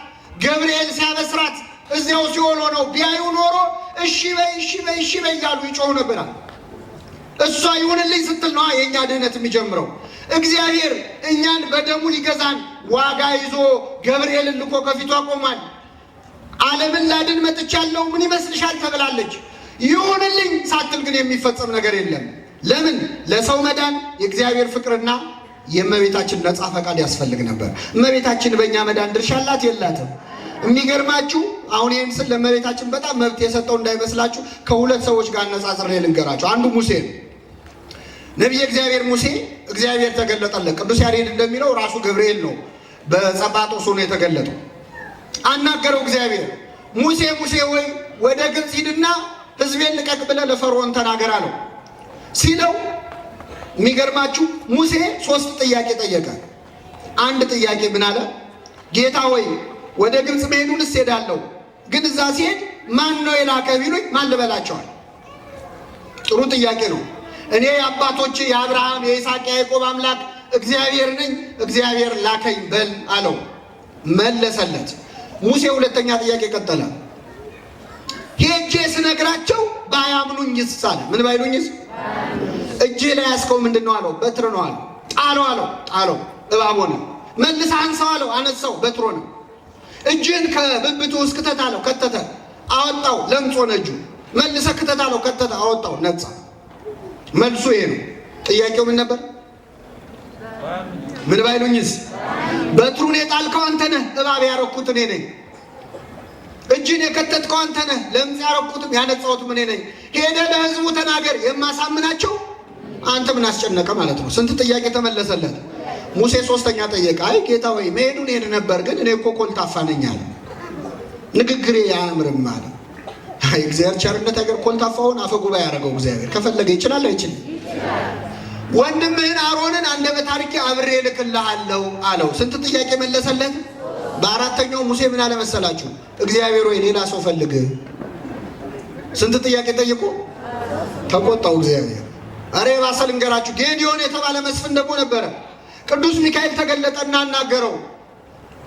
ገብርኤል ሲያበስራት እዚያው ሲኦል ሆነው ቢያዩ ኖሮ እሺ በይ እሺ በይ እሺ በይ እያሉ ይጮሁ ነበር። እሷ ይሁንልኝ ስትል ነው የእኛ ድህነት የሚጀምረው። እግዚአብሔር እኛን በደሙ ሊገዛን ዋጋ ይዞ ገብርኤልን ልኮ ከፊቷ ቆሟል። ዓለምን ላድን መጥቻለሁ ምን ይመስልሻል ተብላለች። ይሁንልኝ ሳትል ግን የሚፈጸም ነገር የለም። ለምን? ለሰው መዳን የእግዚአብሔር ፍቅርና የእመቤታችን ነፃ ፈቃድ ያስፈልግ ነበር። እመቤታችን በእኛ መዳን ድርሻ አላት የላትም? የሚገርማችሁ አሁን ይህን ስል ለእመቤታችን በጣም መብት የሰጠው እንዳይመስላችሁ ከሁለት ሰዎች ጋር አነጻጽሬ ልንገራችሁ። አንዱ ሙሴ ነው። ነቢየ እግዚአብሔር ሙሴ እግዚአብሔር ተገለጠለት። ቅዱስ ያሬድ እንደሚለው ራሱ ገብርኤል ነው በጸባጦስ ሆኖ የተገለጠው። አናገረው እግዚአብሔር። ሙሴ ሙሴ ወይ ወደ ግብፅ ሂድና ሕዝቤን ልቀቅ ብለህ ለፈርዖን ተናገር አለው። ሲለው የሚገርማችሁ ሙሴ 3 ጥያቄ ጠየቀ። አንድ ጥያቄ ምን አለ? ጌታ ወይ ወደ ግብፅ መሄዱንስ ሄዳለሁ፣ ግን እዛ ሲሄድ ማን ነው የላከ ቢሉኝ ማን ልበላቸዋል? ጥሩ ጥያቄ ነው። እኔ የአባቶቼ የአብርሃም የይስሐቅ የያዕቆብ አምላክ እግዚአብሔር ነኝ፣ እግዚአብሔር ላከኝ በል አለው። መለሰለት። ሙሴ ሁለተኛ ጥያቄ ቀጠለ። ሄጄ ስነግራቸው ባያምኑኝስ አለ። ምን ባይሉኝስ? እጄ ላይ ያስከው ምንድን ነው አለው። በትር ነው አለው። ጣለው አለው። ጣለው፣ እባብ ሆነ። መልስ አንሳው አለው። አነሳው፣ በትር ሆነ። እጅን ከብብቱ ውስጥ ክተት አለው። ከተተ፣ አወጣው፣ ለምጽ ሆነ እጁ። መልሰ ክተት አለው። ከተተ፣ አወጣው፣ ነጻ። መልሱ ይሄ ነው። ጥያቄው ምን ነበር? ምን ባይሉኝስ? በትሩን የጣልከው አንተ ነህ፣ እባብ ያረኩት እኔ ነኝ። እጅን የከተትከው አንተ ነህ፣ ለምጽ ያረኩትም ያነጻሁትም እኔ ነኝ። ሄደህ ለሕዝቡ ተናገር፣ የማሳምናቸው አንተ ምን አስጨነቀ ማለት ነው። ስንት ጥያቄ ተመለሰለት። ሙሴ 3ኛ ጠየቀ። አይ ጌታ ወይ መሄዱን ሄድ ነበር፣ ግን እኔ እኮ ኮልታፋ ነኝ አለ። ንግግሬ አያምርም አለ። አይ እግዚአብሔር ቸርነት አገር ኮልታፋውን አፈጉባኤ ያደረገው እግዚአብሔር ከፈለገ ይችላል አይችልም? ወንድምህን አሮንን አንደበት አድርጌ አብሬ እልክልሃለሁ አለው። ስንት ጥያቄ መለሰለት? በ4ኛው ሙሴ ምን አለ መሰላችሁ? እግዚአብሔር ወይ ሌላ ሰው ፈልግ። ስንት ጥያቄ ጠይቆ ተቆጣው እግዚአብሔር። አሬ ባሰ ልንገራችሁ፣ ጌዲዮን የተባለ መስፍን ደግሞ ነበረ። ቅዱስ ሚካኤል ተገለጠና አናገረው።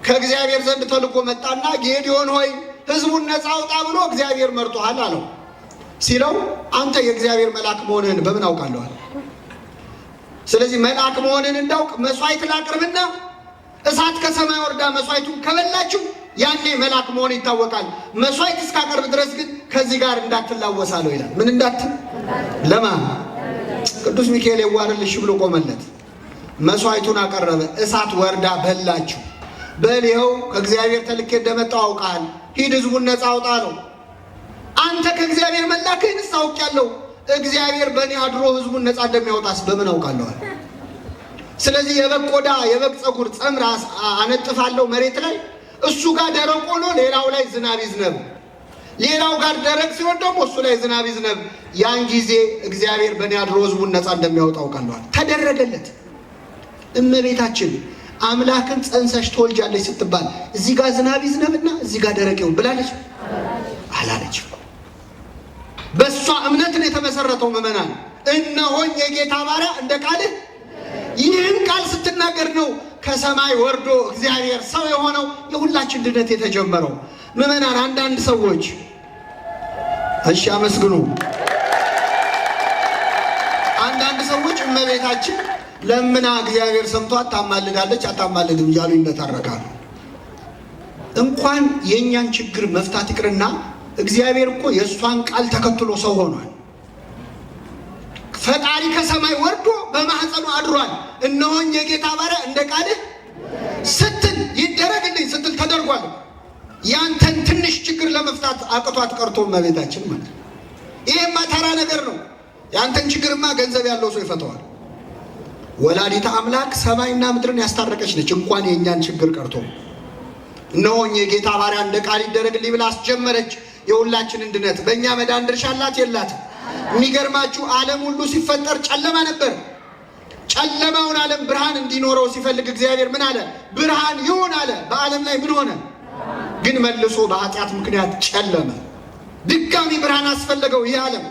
ከእግዚአብሔር ዘንድ ተልኮ መጣና ጌዲዮን ሆይ ሕዝቡን ነፃ አውጣ ብሎ እግዚአብሔር መርጦሃል አለው። ሲለው አንተ የእግዚአብሔር መልአክ መሆንህን በምን አውቃለሁ አለ። ስለዚህ መልአክ መሆንህን እንዳውቅ መስዋዕት ላቅርብና እሳት ከሰማይ ወርዳ መስዋዕቱን ከበላችሁ ያኔ መልአክ መሆን ይታወቃል። መስዋዕት እስካቀርብ ድረስ ግን ከዚህ ጋር እንዳትላወሳለሁ ይላል። ምን እንዳትል? ለማን? ቅዱስ ሚካኤል የዋርልሽ ብሎ ቆመለት። መስዋዕቱን አቀረበ። እሳት ወርዳ በላችሁ። በል ይኸው ከእግዚአብሔር ተልኬ እንደመጣሁ አውቃል። ሂድ ሕዝቡን ነፃ አውጣ ነው። አንተ ከእግዚአብሔር መላክህንስ አውቄያለሁ። እግዚአብሔር በእኔ አድሮ ሕዝቡን ነፃ እንደሚያወጣስ በምን አውቃለዋል? ስለዚህ የበግ ቆዳ የበግ ፀጉር ጸምራ አነጥፋለሁ መሬት ላይ፣ እሱ ጋር ደረቅ ሆኖ ሌላው ላይ ዝናብ ይዝነብ። ሌላው ጋር ደረቅ ሲሆን ደግሞ እሱ ላይ ዝናብ ይዝነብ። ያን ጊዜ እግዚአብሔር በእኔ አድሮ ሕዝቡን ነፃ እንደሚያወጣው ቃሏል። ተደረገለት። እመቤታችን አምላክን ጸንሰሽ ትወልጃለች ስትባል እዚህ ጋር ዝናብ ይዝነብና እዚህ ጋር ደረቅ ይሁን ብላለች አላለች። በእሷ እምነት ነው የተመሰረተው። ምዕመናን እነሆኝ የጌታ ባሪያ እንደ ቃልህ። ይህን ቃል ስትናገር ነው ከሰማይ ወርዶ እግዚአብሔር ሰው የሆነው የሁላችን ድነት የተጀመረው። ምዕመናን አንዳንድ ሰዎች እሺ አመስግኑ። አንዳንድ ሰዎች እመቤታችን ለምና እግዚአብሔር ሰምቷት ታማልዳለች አታማልድም እያሉ ይነታረካሉ። እንኳን የእኛን ችግር መፍታት ይቅርና እግዚአብሔር እኮ የእሷን ቃል ተከትሎ ሰው ሆኗል። ፈጣሪ ከሰማይ ወርዶ በማህፀኑ አድሯል። እነሆኝ የጌታ ባሪያ እንደ ቃልህ ስትል ይደረግልኝ ስትል ተደርጓል። ያንተን ትንሽ ችግር ለመፍታት አቅቷት ቀርቶ እመቤታችን ማለት ይሄማ ተራ ነገር ነው። ያንተን ችግርማ ገንዘብ ያለው ሰው ይፈተዋል። ወላዲተ አምላክ ሰማይና ምድርን ያስታረቀች ነች። እንኳን የእኛን ችግር ቀርቶ እነሆኝ የጌታ ባሪያ እንደ ቃል ይደረግልኝ ብላ አስጀመረች። የሁላችንን ድነት በእኛ መዳን ድርሻ አላት የላትም? የሚገርማችሁ ዓለም ሁሉ ሲፈጠር ጨለማ ነበር። ጨለማውን ዓለም ብርሃን እንዲኖረው ሲፈልግ እግዚአብሔር ምን አለ? ብርሃን ይሁን አለ። በዓለም ላይ ምን ሆነ? ግን መልሶ በኃጢአት ምክንያት ጨለመ። ድጋሚ ብርሃን አስፈለገው ይህ ዓለም።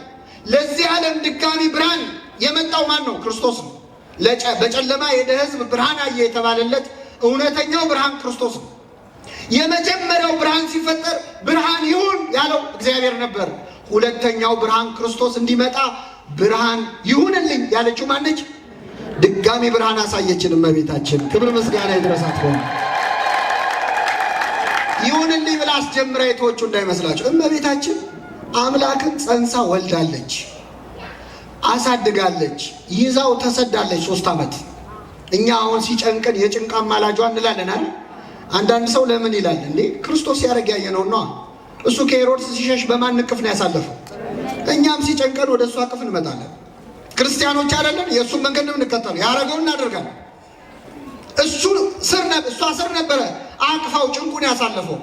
ለዚህ ዓለም ድጋሚ ብርሃን የመጣው ማን ነው? ክርስቶስ ነው። በጨለማ የሄደ ሕዝብ ብርሃን አየ የተባለለት እውነተኛው ብርሃን ክርስቶስ ነው። የመጀመሪያው ብርሃን ሲፈጠር ብርሃን ይሁን ያለው እግዚአብሔር ነበር። ሁለተኛው ብርሃን ክርስቶስ እንዲመጣ ብርሃን ይሁንልኝ ያለችው ማነች? ድጋሚ ብርሃን አሳየችን እመቤታችን። ክብር ምስጋና ይድረሳት። ሆነ ይሁንልኝ ብላ አስጀምራ የተወቹ እንዳይመስላችሁ። እመቤታችን አምላክን ጸንሳ ወልዳለች፣ አሳድጋለች፣ ይዛው ተሰዳለች 3 ዓመት። እኛ አሁን ሲጨንቀን የጭንቃ ማላጇ እንላለን አይደል? አንዳንድ ሰው ለምን ይላል እንዴ? ክርስቶስ ያደረግ ያየነው ነው። እሱ ከሄሮድስ ሲሸሽ በማን እቅፍ ነው ያሳለፈው? እኛም ሲጨንቀን ወደ እሱ እቅፍ እንመጣለን። ክርስቲያኖች አይደለን? የእሱን መንገድ ነው የምንከተለው። ያደረገውን እናደርጋለን። እሷ ስር ነበረ አቅፋው ጭንቁን ያሳለፈው።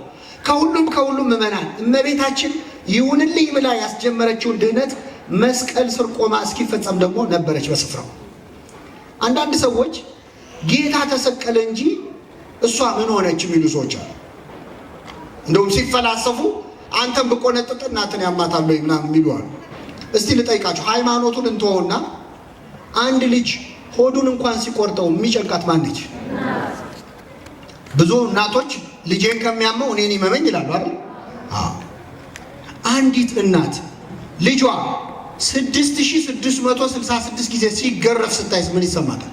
ከሁሉም ምዕመናን እመቤታችን ይሁንልኝ ብላ ያስጀመረችውን ድህነት መስቀል ስር ቆማ እስኪፈጸም ደግሞ ነበረች በስፍራው። አንዳንድ ሰዎች ጌታ ተሰቀለ እንጂ እሷ ምን ሆነች የሚሉ ሰዎች አሉ። እንደውም ሲፈላሰፉ አንተም ብቆነጥጥ እናትን ያማታል ወይ ምናምን የሚሉ አሉ። እስቲ ልጠይቃችሁ፣ ሃይማኖቱን እንተወውና አንድ ልጅ ሆዱን እንኳን ሲቆርጠው የሚጨንቃት ማን ነች? ብዙ እናቶች ልጄን ከሚያመው እኔን ይመመኝ ይላሉ አይደል? አንዲት እናት ልጇ 6666 ጊዜ ሲገረፍ ስታይስ ምን ይሰማታል?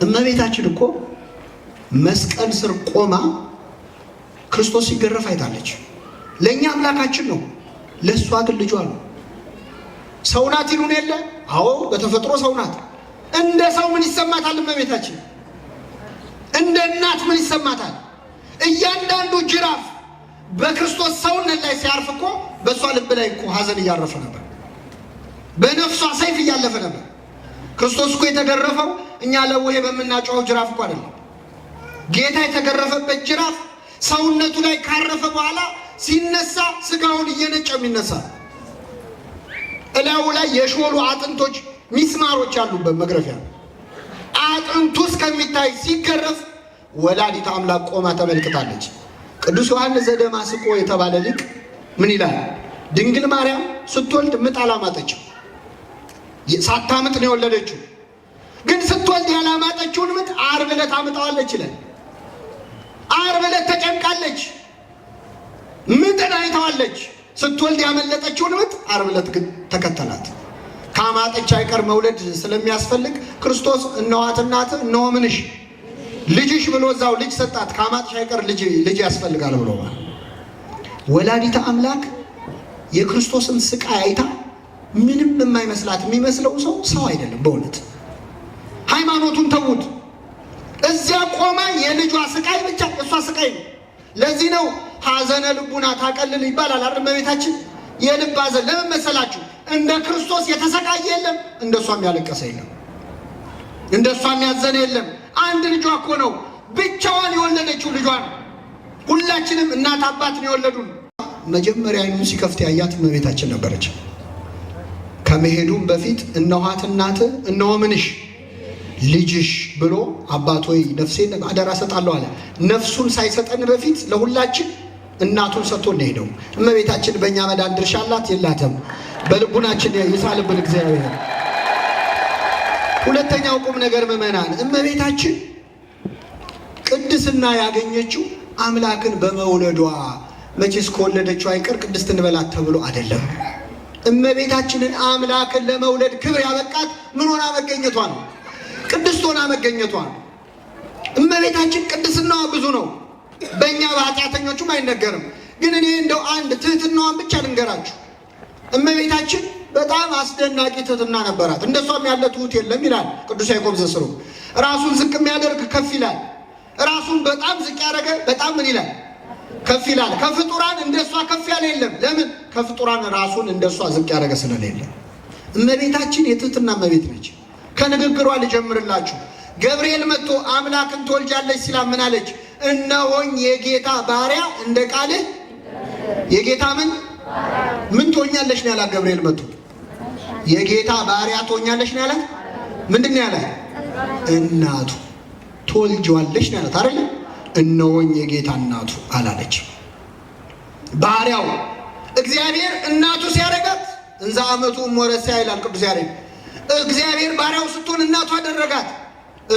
እመቤታችን እኮ መስቀል ስር ቆማ ክርስቶስ ሲገረፍ አይታለች። ለእኛ አምላካችን ነው፣ ለእሷ ግን ልጇ ነው። ሰው ናት ይሉን የለ? አዎ በተፈጥሮ ሰው ናት። እንደ ሰው ምን ይሰማታል እመቤታችን? እንደ እናት ምን ይሰማታል? እያንዳንዱ ጅራፍ በክርስቶስ ሰውነት ላይ ሲያርፍ እኮ በእሷ ልብ ላይ እኮ ሐዘን እያረፈ ነበር። በነፍሷ ሰይፍ እያለፈ ነበር። ክርስቶስ እኮ የተገረፈው እኛ ለውሄ በምናጮኸው ጅራፍ እኮ አይደለም። ጌታ የተገረፈበት ጅራፍ ሰውነቱ ላይ ካረፈ በኋላ ሲነሳ ስጋውን እየነጨ የሚነሳ እላዩ ላይ የሾሉ አጥንቶች ሚስማሮች ያሉበት መግረፊያ አጥንቱ እስከሚታይ ሲገረፍ ወላዲተ አምላክ ቆማ ተመልክታለች። ቅዱስ ዮሐንስ ዘደማስቆ የተባለ ሊቅ ምን ይላል? ድንግል ማርያም ስትወልድ ምጥ አላማጠችው። ሳታምጥ ነው የወለደችው። ግን ስትወልድ ያላማጠችውን ምጥ ዓርብ ዕለት አምጣዋለች ይላል። ዓርብ ዕለት ተጨንቃለች፣ ምጥን አይተዋለች። ስትወልድ ያመለጠችውን ምጥ ዓርብ ዕለት ግን ተከተላት። ካማጠች አይቀር መውለድ ስለሚያስፈልግ ክርስቶስ እነኋት እናትህ እነሆ ምንሽ ልጅሽ ብሎ እዛው ልጅ ሰጣት። ካማጠች አይቀር ልጅ ያስፈልጋል ብሎ ወላዲተ አምላክ የክርስቶስን ስቃይ አይታ ምንም የማይመስላት የሚመስለው ሰው አይደለም። በእውነት ሃይማኖቱን ተውት። እዚያ ቆማ የልጇ ስቃይ ብቻ እሷ ስቃይ ነው። ለዚህ ነው ሐዘነ ልቡና ታቀልል ይባላል አይደል? እመቤታችን የልብ ሐዘን ለምን መሰላችሁ? እንደ ክርስቶስ የተሰቃየ የለም፣ እንደሷም ያለቀሰ የለም፣ እንደሷም ያዘነ የለም። አንድ ልጇ እኮ ነው ብቻዋን የወለደችው ልጇ ነው። ሁላችንም እናት አባትን የወለዱን መጀመሪያ አይኑን ሲከፍት ያያት እመቤታችን ነበረች። ከመሄዱም በፊት እነኋት እናትህ እነሆ ምንሽ ልጅሽ ብሎ አባት ሆይ ነፍሴን አደራ ሰጣለሁ አለ። ነፍሱን ሳይሰጠን በፊት ለሁላችን እናቱን ሰጥቶ እንደሄደው እመቤታችን በእኛ መዳን ድርሻ አላት የላትም? በልቡናችን ይሳልብን እግዚአብሔር። ሁለተኛው ቁም ነገር ምዕመናን፣ እመቤታችን ቅድስና ያገኘችው አምላክን በመውለዷ መቼስ ከወለደችው አይቀር ቅድስት እንበላት ተብሎ አይደለም። እመቤታችንን አምላክን ለመውለድ ክብር ያበቃት ምን ሆና መገኘቷ ነው? ቅድስት ሆና መገኘቷ ነው። እመቤታችን ቅድስናዋ ብዙ ነው፣ በእኛ በኃጢአተኞቹም አይነገርም። ግን እኔ እንደው አንድ ትህትናዋን ብቻ ልንገራችሁ። እመቤታችን በጣም አስደናቂ ትህትና ነበራት። እንደሷም ያለ ትሁት የለም ይላል ቅዱስ ያዕቆብ ዘስሩግ። ራሱን ዝቅ የሚያደርግ ከፍ ይላል፣ ራሱን በጣም ዝቅ ያደረገ በጣም ምን ይላል? ከፍ ይላል። ከፍጡራን እንደሷ ከፍ ያለ የለም። ለምን? ከፍጡራን ራሱን እንደሷ ዝቅ ያደረገ ስለሌለ። እመቤታችን የትህትና እመቤት ነች። ከንግግሯ ልጀምርላችሁ። ገብርኤል መጥቶ አምላክን ትወልጃለች ሲላ ምን አለች? እነሆኝ የጌታ ባሪያ እንደ ቃልህ። የጌታ ምን ትሆኛለሽ ነው ያላት ገብርኤል መጥቶ። የጌታ ባሪያ ትሆኛለሽ ነው ያላት። ምንድን ነው ያላት? እናቱ ትወልጂዋለሽ ነው ያላት አይደል? እነሆኝ የጌታ እናቱ አላለች። ባሪያው እግዚአብሔር እናቱ ሲያደርጋት እንዛ አመቱ ሞረሲያ ይላል ቅዱስ ያሬድ። እግዚአብሔር ባሪያው ስትሆን እናቱ አደረጋት።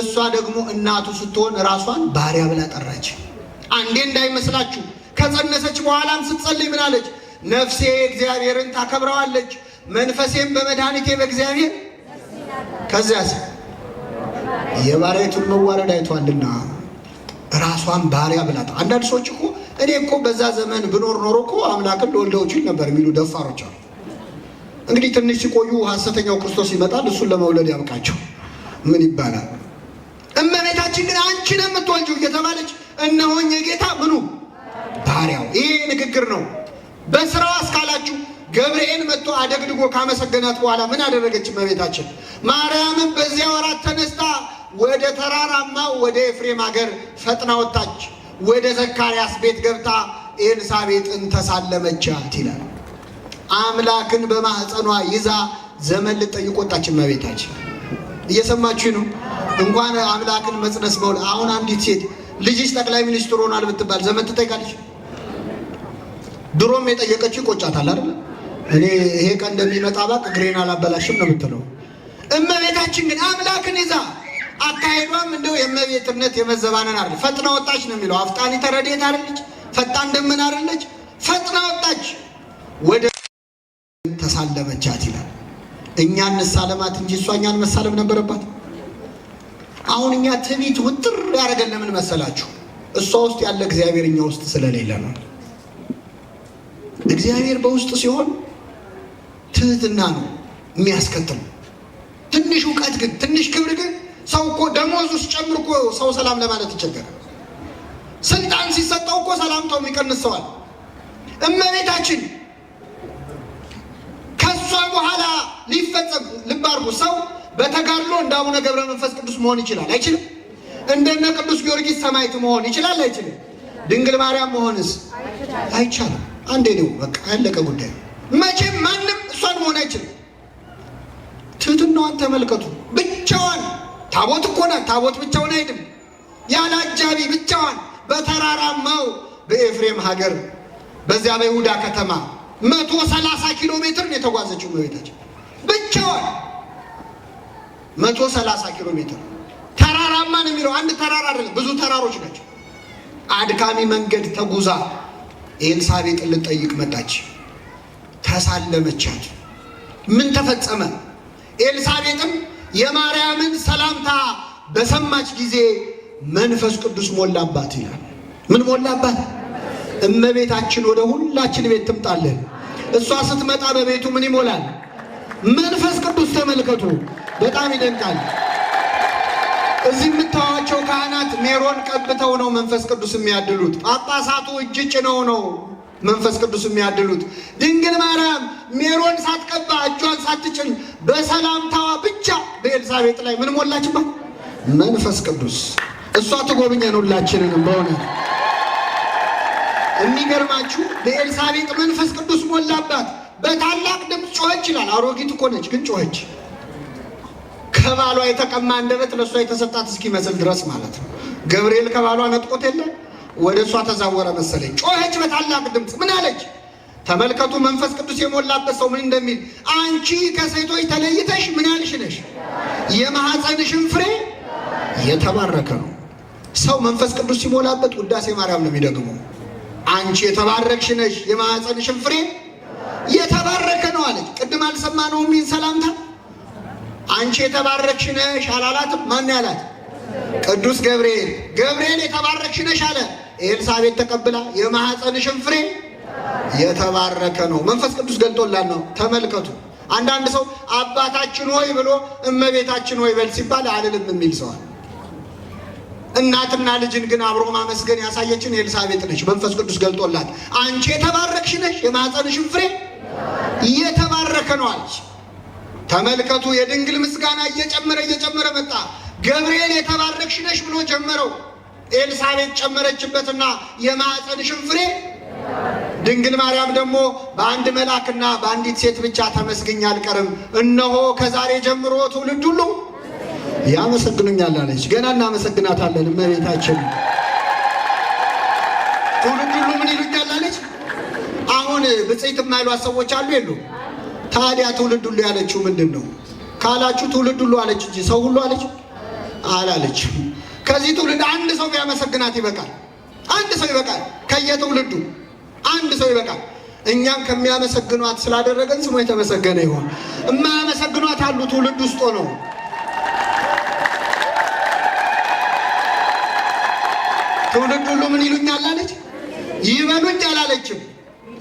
እሷ ደግሞ እናቱ ስትሆን ራሷን ባሪያ ብላ ጠራች። አንዴ እንዳይመስላችሁ ከጸነሰች በኋላም ስትጸልይ ምን አለች? ነፍሴ እግዚአብሔርን ታከብረዋለች፣ መንፈሴም በመድኃኒቴ በእግዚአብሔር። ከዚያስ የባሪያይቱን መዋረድ አይቷልና ራሷን ባሪያ ብላ። አንዳንድ ሰዎች እኮ እኔ እኮ በዛ ዘመን ብኖር ኖሮ እኮ አምላክን ልወልደው ይችል ነበር የሚሉ ደፋሮች አሉ። እንግዲህ ትንሽ ሲቆዩ ሐሰተኛው ክርስቶስ ይመጣል፣ እሱን ለመውለድ ያብቃቸው። ምን ይባላል? እመቤታችን ግን አንቺ ነው የምትወልጂው እየተባለች እነሆኝ የጌታ ምኑ ባሪያው። ይሄ ንግግር ነው። በስራዋ እስካላችሁ ገብርኤል መጥቶ አደግድጎ ካመሰገናት በኋላ ምን አደረገች እመቤታችን? ማርያምን በዚያ ወራት ተነስታ ወደ ተራራማው ወደ ኤፍሬም ሀገር ፈጥና ወጣች። ወደ ዘካርያስ ቤት ገብታ ኤልሳቤጥን ተሳለመቻት ይላል። አምላክን በማህፀኗ ይዛ ዘመን ልጠይቅ ወጣች እመቤታችን። እየሰማችሁ ነው? እንኳን አምላክን መጽነስ በውል አሁን አንዲት ሴት ልጅሽ ጠቅላይ ሚኒስትር ሆኗል ብትባል ዘመን ትጠይቃለች? ድሮም የጠየቀችው ይቆጫታል አይደል? እኔ ይሄ ቀን እንደሚመጣ ባቅ እግሬን አላበላሽም ነው የምትለው። እመቤታችን ግን አምላክን ይዛ አካሄዷም እንደው የእመቤትነት የመዘባነን አይደል፣ ፈጥና ወጣች ነው የሚለው። አፍጣኒ ተረዴት አይደለች፣ ፈጣን ደመና አይደለች፣ ፈጥና ወጣች ወደ ተሳለመቻት ይላል። እኛን እንሳለማት እንጂ እሷ እኛን መሳለም ነበረባት። አሁን እኛ ትዕቢት ውጥር ያደረገን ለምን መሰላችሁ? እሷ ውስጥ ያለ እግዚአብሔር እኛ ውስጥ ስለሌለ ነው። እግዚአብሔር በውስጥ ሲሆን ትህትና ነው የሚያስከትለው። ትንሽ እውቀት ግን ትንሽ ክብር ግን ሰው እኮ ደሞዙ ሲጨምር እኮ ሰው ሰላም ለማለት ይቸገራል። ስልጣን ሲሰጠው እኮ ሰላምታው የሚቀንሰዋል። እመቤታችን ከሷ በኋላ ሊፈጸም ልብ አድርጉ። ሰው በተጋድሎ እንደ አቡነ ገብረ መንፈስ ቅዱስ መሆን ይችላል አይችልም? እንደነ ቅዱስ ጊዮርጊስ ሰማዕት መሆን ይችላል አይችልም? ድንግል ማርያም መሆንስ አይቻልም። አንዴ ነው በቃ ያለቀ ጉዳይ። መቼም ማንም እሷን መሆን አይችልም። ትህትናዋን ተመልከቱ። ብቻዋን ታቦት እኮ ናት። ታቦት ብቻውን አይድም። ያለ አጃቢ ብቻዋን በተራራማው በኤፍሬም ሀገር በዚያ በይሁዳ ከተማ 130 ኪሎ ሜትር ነው የተጓዘችው እመቤታችን ብቻዋን። 130 ኪሎ ሜትር ተራራማ ነው የሚለው አንድ ተራራ አይደለም፣ ብዙ ተራሮች ናቸው። አድካሚ መንገድ ተጉዛ ኤልሳቤጥን ልትጠይቅ መጣች። ተሳለመቻት። ምን ተፈጸመ? ኤልሳቤጥም የማርያምን ሰላምታ በሰማች ጊዜ መንፈስ ቅዱስ ሞላባት ይላል። ምን ሞላባት? እመቤታችን ወደ ሁላችን ቤት ትምጣለን። እሷ ስትመጣ በቤቱ ምን ይሞላል? መንፈስ ቅዱስ። ተመልከቱ፣ በጣም ይደንቃል። እዚህ የምታዋቸው ካህናት ሜሮን ቀብተው ነው መንፈስ ቅዱስ የሚያድሉት። ጳጳሳቱ እጅ ጭነው ነው መንፈስ ቅዱስ የሚያድሉት። ድንግል ማርያም ሜሮን ሳትቀባ እጇን ሳትጭን በሰላምታዋ ብቻ በኤልሳቤጥ ላይ ምን ሞላችባት? መንፈስ ቅዱስ። እሷ ትጎብኘን ሁላችንንም በእውነት የሚገርማችሁ በኤልሳቤጥ መንፈስ ቅዱስ ሞላባት፣ በታላቅ ድምፅ ጮኸች ይላል። አሮጊት እኮ ነች ግን ጮኸች። ከባሏ የተቀማ አንደበት ለእሷ የተሰጣት እስኪመስል ድረስ ማለት ነው። ገብርኤል ከባሏ ነጥቆት የለ ወደ እሷ ተዛወረ መሰለኝ። ጮኸች በታላቅ ድምፅ። ምን አለች? ተመልከቱ መንፈስ ቅዱስ የሞላበት ሰው ምን እንደሚል። አንቺ ከሴቶች ተለይተሽ ምን ያልሽ ነሽ? የማኅፀንሽን ፍሬ የተባረከ ነው። ሰው መንፈስ ቅዱስ ሲሞላበት ውዳሴ ማርያም ነው የሚደግመው። አንቺ የተባረክሽ ነሽ፣ የማኅፀንሽን ፍሬ የተባረከ ነው አለች። ቅድም አልሰማነውም ይህን ሰላምታ? አንቺ የተባረክሽ ነሽ አላላትም? ማን ያላት? ቅዱስ ገብርኤል። ገብርኤል የተባረክሽ ነሽ አለ። ኤልሳቤጥ ተቀብላ የማኅፀንሽን ፍሬ የተባረከ ነው። መንፈስ ቅዱስ ገልጦላት ነው። ተመልከቱ። አንዳንድ ሰው አባታችን ሆይ ብሎ እመቤታችን ሆይ በል ሲባል አልልም የሚል ሰዋል። እናትና ልጅን ግን አብሮ ማመስገን ያሳየችን ኤልሳቤጥ ነች። መንፈስ ቅዱስ ገልጦላት አንቺ የተባረክሽ ነሽ፣ የማኅፀንሽን ፍሬ የተባረከ ነው አለች። ተመልከቱ። የድንግል ምስጋና እየጨመረ መጣ። ገብርኤል የተባረክሽ ነሽ ብሎ ጀመረው። ኤልሳቤጥ ጨመረችበትና የማኅፀንሽን ፍሬ። ድንግል ማርያም ደግሞ በአንድ መልአክና በአንዲት ሴት ብቻ ተመስግኜ አልቀርም፣ እነሆ ከዛሬ ጀምሮ ትውልድ ሁሉ ያመሰግኑኛል አለች። ገና እናመሰግናታለን እመቤታችን። ትውልድ ሁሉ ምን ይሉኛል አለች። አሁን ብፅዕት የማይሏት ሰዎች አሉ የሉ? ታዲያ ትውልድ ሁሉ ያለችው ምንድን ነው ካላችሁ፣ ትውልድ ሁሉ አለች እንጂ ሰው ሁሉ አለች አላለች። ከዚህ ትውልድ አንድ ሰው ቢያመሰግናት ይበቃል። አንድ ሰው ይበቃል። ከየትውልዱ አንድ ሰው ይበቃል። እኛም ከሚያመሰግኗት ስላደረገን ስሙ የተመሰገነ ይሁን። የማያመሰግኗት አሉ ትውልድ ውስጥ ነው። ትውልድ ሁሉ ምን ይሉኛል አለች። ይበሉኝ አላለችም፣